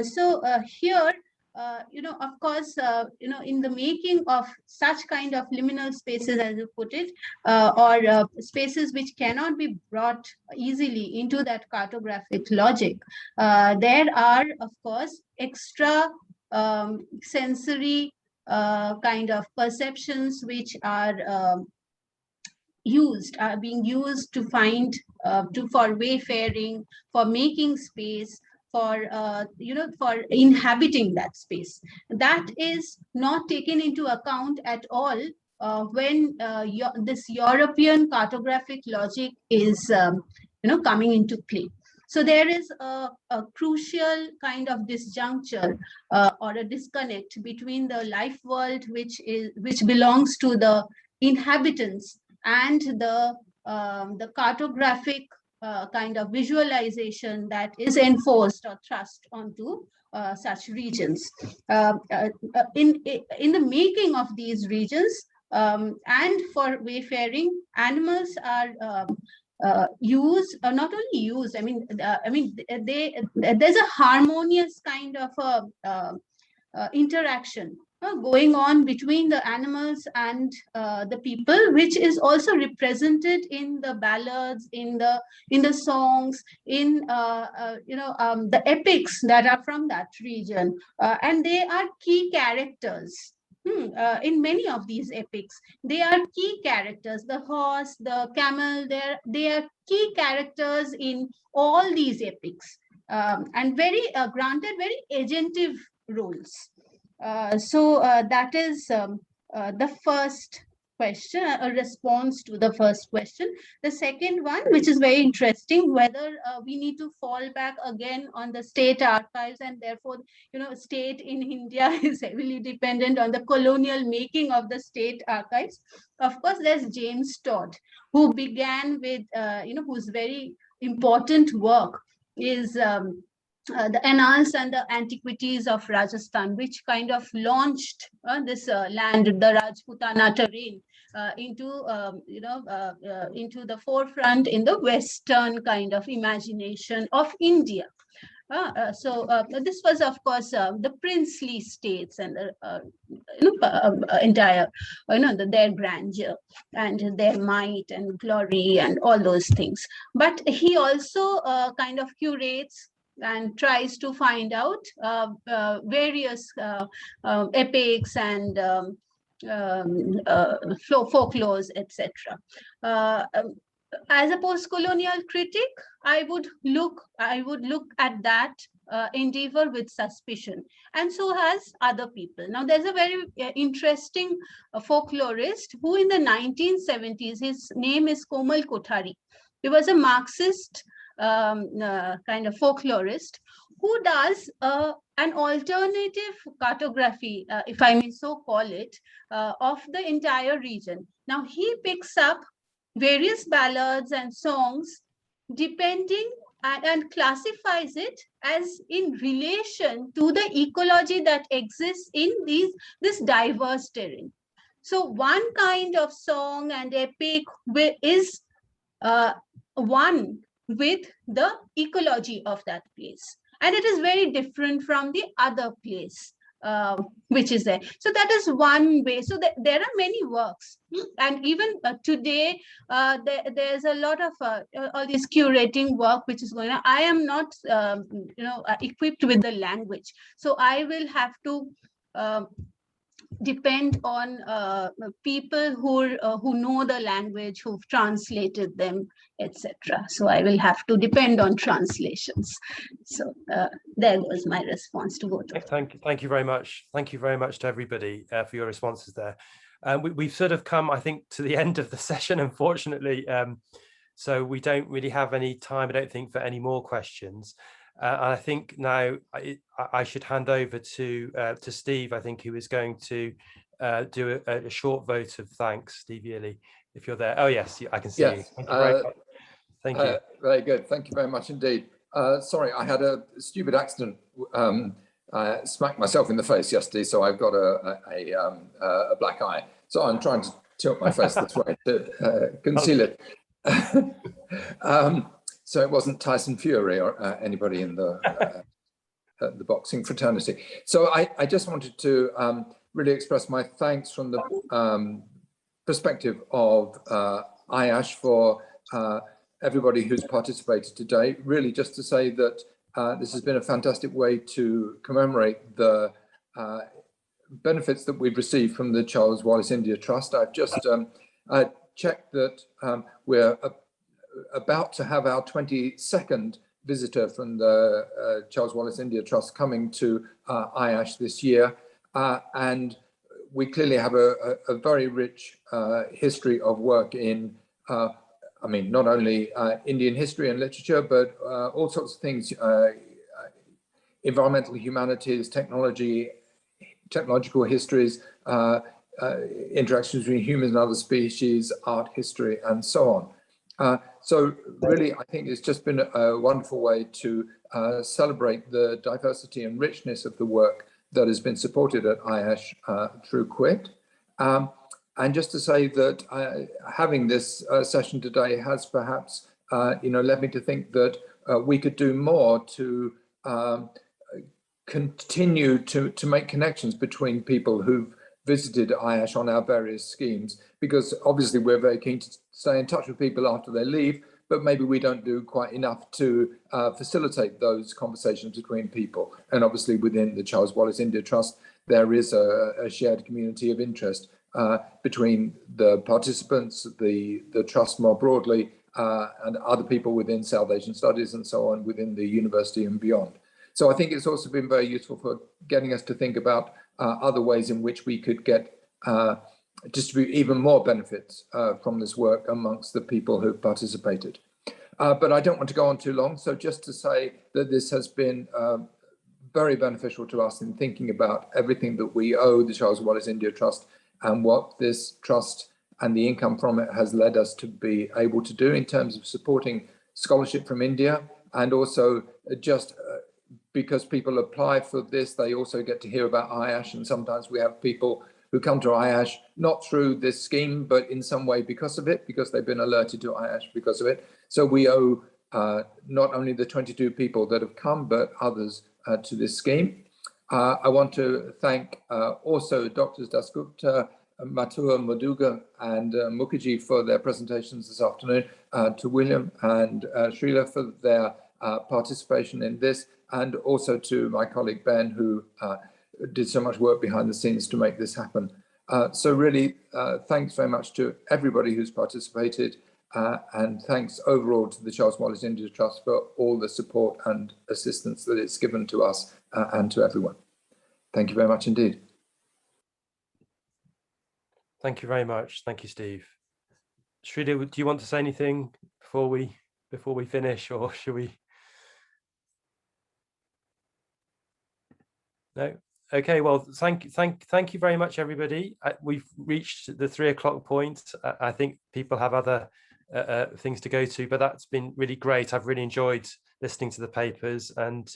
So here, of course, in the making of such kind of liminal spaces, as you put it, or spaces which cannot be brought easily into that cartographic logic, there are, of course, extra sensory kind of perceptions which are being used to find, for wayfaring, for making space, for for inhabiting that space. That is not taken into account at all when this European cartographic logic is coming into play. So there is a crucial kind of disjuncture or a disconnect between the life world which belongs to the inhabitants and the cartographic kind of visualization that is enforced or thrust onto such regions. In the making of these regions and for wayfaring, animals are used, not only used. There's a harmonious kind of interaction going on between the animals and the people, which is also represented in the ballads, in the songs, in the epics that are from that region, and they are key characters. In many of these epics, they are key characters. The horse, the camel, they are key characters in all these epics, and granted very agentive roles. So that is the first question, a response to the first question. The second one, which is very interesting, whether we need to fall back again on the state archives, and therefore, state in India is heavily dependent on the colonial making of the state archives. Of course, there's James Todd, who began with, whose very important work is the Annals and the Antiquities of Rajasthan, which kind of launched this land, the Rajputana terrain, into the forefront in the Western kind of imagination of India. So this was, of course, the princely states and the entire, their grandeur and their might and glory and all those things. But he also kind of curates and tries to find out various epics and folklores, etc. As a post-colonial critic, I would look at that endeavor with suspicion, and so has other people. Now, there's a very interesting folklorist who, in the 1970s, his name is Komal Kothari. He was a Marxist kind of folklorist who does an alternative cartography, if I may so call it, of the entire region. Now, he picks up various ballads and songs depending and classifies it as in relation to the ecology that exists in this diverse terrain. So one kind of song and epic is one with the ecology of that place, and it is very different from the other place which is there. So that is one way. So there are many works, and even today there's a lot of all this curating work which is going on. I am not equipped with the language, so I will have to depend on people who know the language, who've translated them, etc. So I will have to depend on translations. So there was my response to both of them. Thank you very much. Thank you very much to everybody for your responses there. We've sort of come, I think, to the end of the session, unfortunately. So we don't really have any time, I don't think, for any more questions. And I think now I should hand over to Steve, I think, who is going to do a short vote of thanks. Steve Yearley, if you're there. Oh, yes, I can see you. Thank you very much. Thank you. Very good. Thank you very much indeed. Sorry, I had a stupid accident. I smacked myself in the face yesterday, so I've got a black eye. So I'm trying to tilt my face this way to conceal it. So it wasn't Tyson Fury or anybody in the boxing fraternity. So I just wanted to really express my thanks from the perspective of IASH for everybody who's participated today. Really just to say that this has been a fantastic way to commemorate the benefits that we've received from the Charles Wallace India Trust. I've just checked that we're about to have our 22nd visitor from the Charles Wallace India Trust coming to IASH this year. And we clearly have a very rich history of work in, I mean, not only Indian history and literature, but all sorts of things, environmental humanities, technology, technological histories, interactions between humans and other species, art history, and so on. So really, I think it's just been a wonderful way to celebrate the diversity and richness of the work that has been supported at IASH through CWIT. And just to say that having this session today has perhaps, led me to think that we could do more to continue to make connections between people who've visited IASH on our various schemes, because obviously we're very keen to stay in touch with people after they leave, but maybe we don't do quite enough to facilitate those conversations between people. And obviously within the Charles Wallace India Trust, there is a shared community of interest between the participants, the trust more broadly, and other people within South Asian studies and so on within the university and beyond. So I think it's also been very useful for getting us to think about other ways in which we could get distribute even more benefits from this work amongst the people who participated. But I don't want to go on too long. So just to say that this has been very beneficial to us in thinking about everything that we owe the Charles Wallace India Trust and what this trust and the income from it has led us to be able to do in terms of supporting scholarship from India. And also just because people apply for this, they also get to hear about IASH. And sometimes we have people who come to IASH not through this scheme, but in some way because of it, because they've been alerted to IASH because of it. So we owe not only the 22 people that have come, but others to this scheme. I want to thank also Drs. Dasgupta, Mathur, Modugu, and Mukherjee for their presentations this afternoon, to William and Sridhar for their participation in this, and also to my colleague Ben, who did so much work behind the scenes to make this happen. So really, thanks very much to everybody who's participated, and thanks overall to the Charles Wallace India Trust for all the support and assistance that it's given to us and to everyone. Thank you very much indeed. Thank you very much. Thank you, Steve. Sridhar, do you want to say anything before we finish, or should we? No. Okay. Well, thank you very much, everybody. We've reached the 3 o'clock point. I think people have other things to go to, but that's been really great. I've really enjoyed listening to the papers, and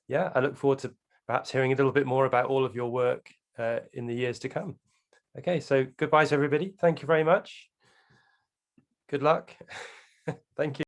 yeah, I look forward to perhaps hearing a little bit more about all of your work in the years to come. Okay, so goodbyes, everybody. Thank you very much. Good luck. Thank you.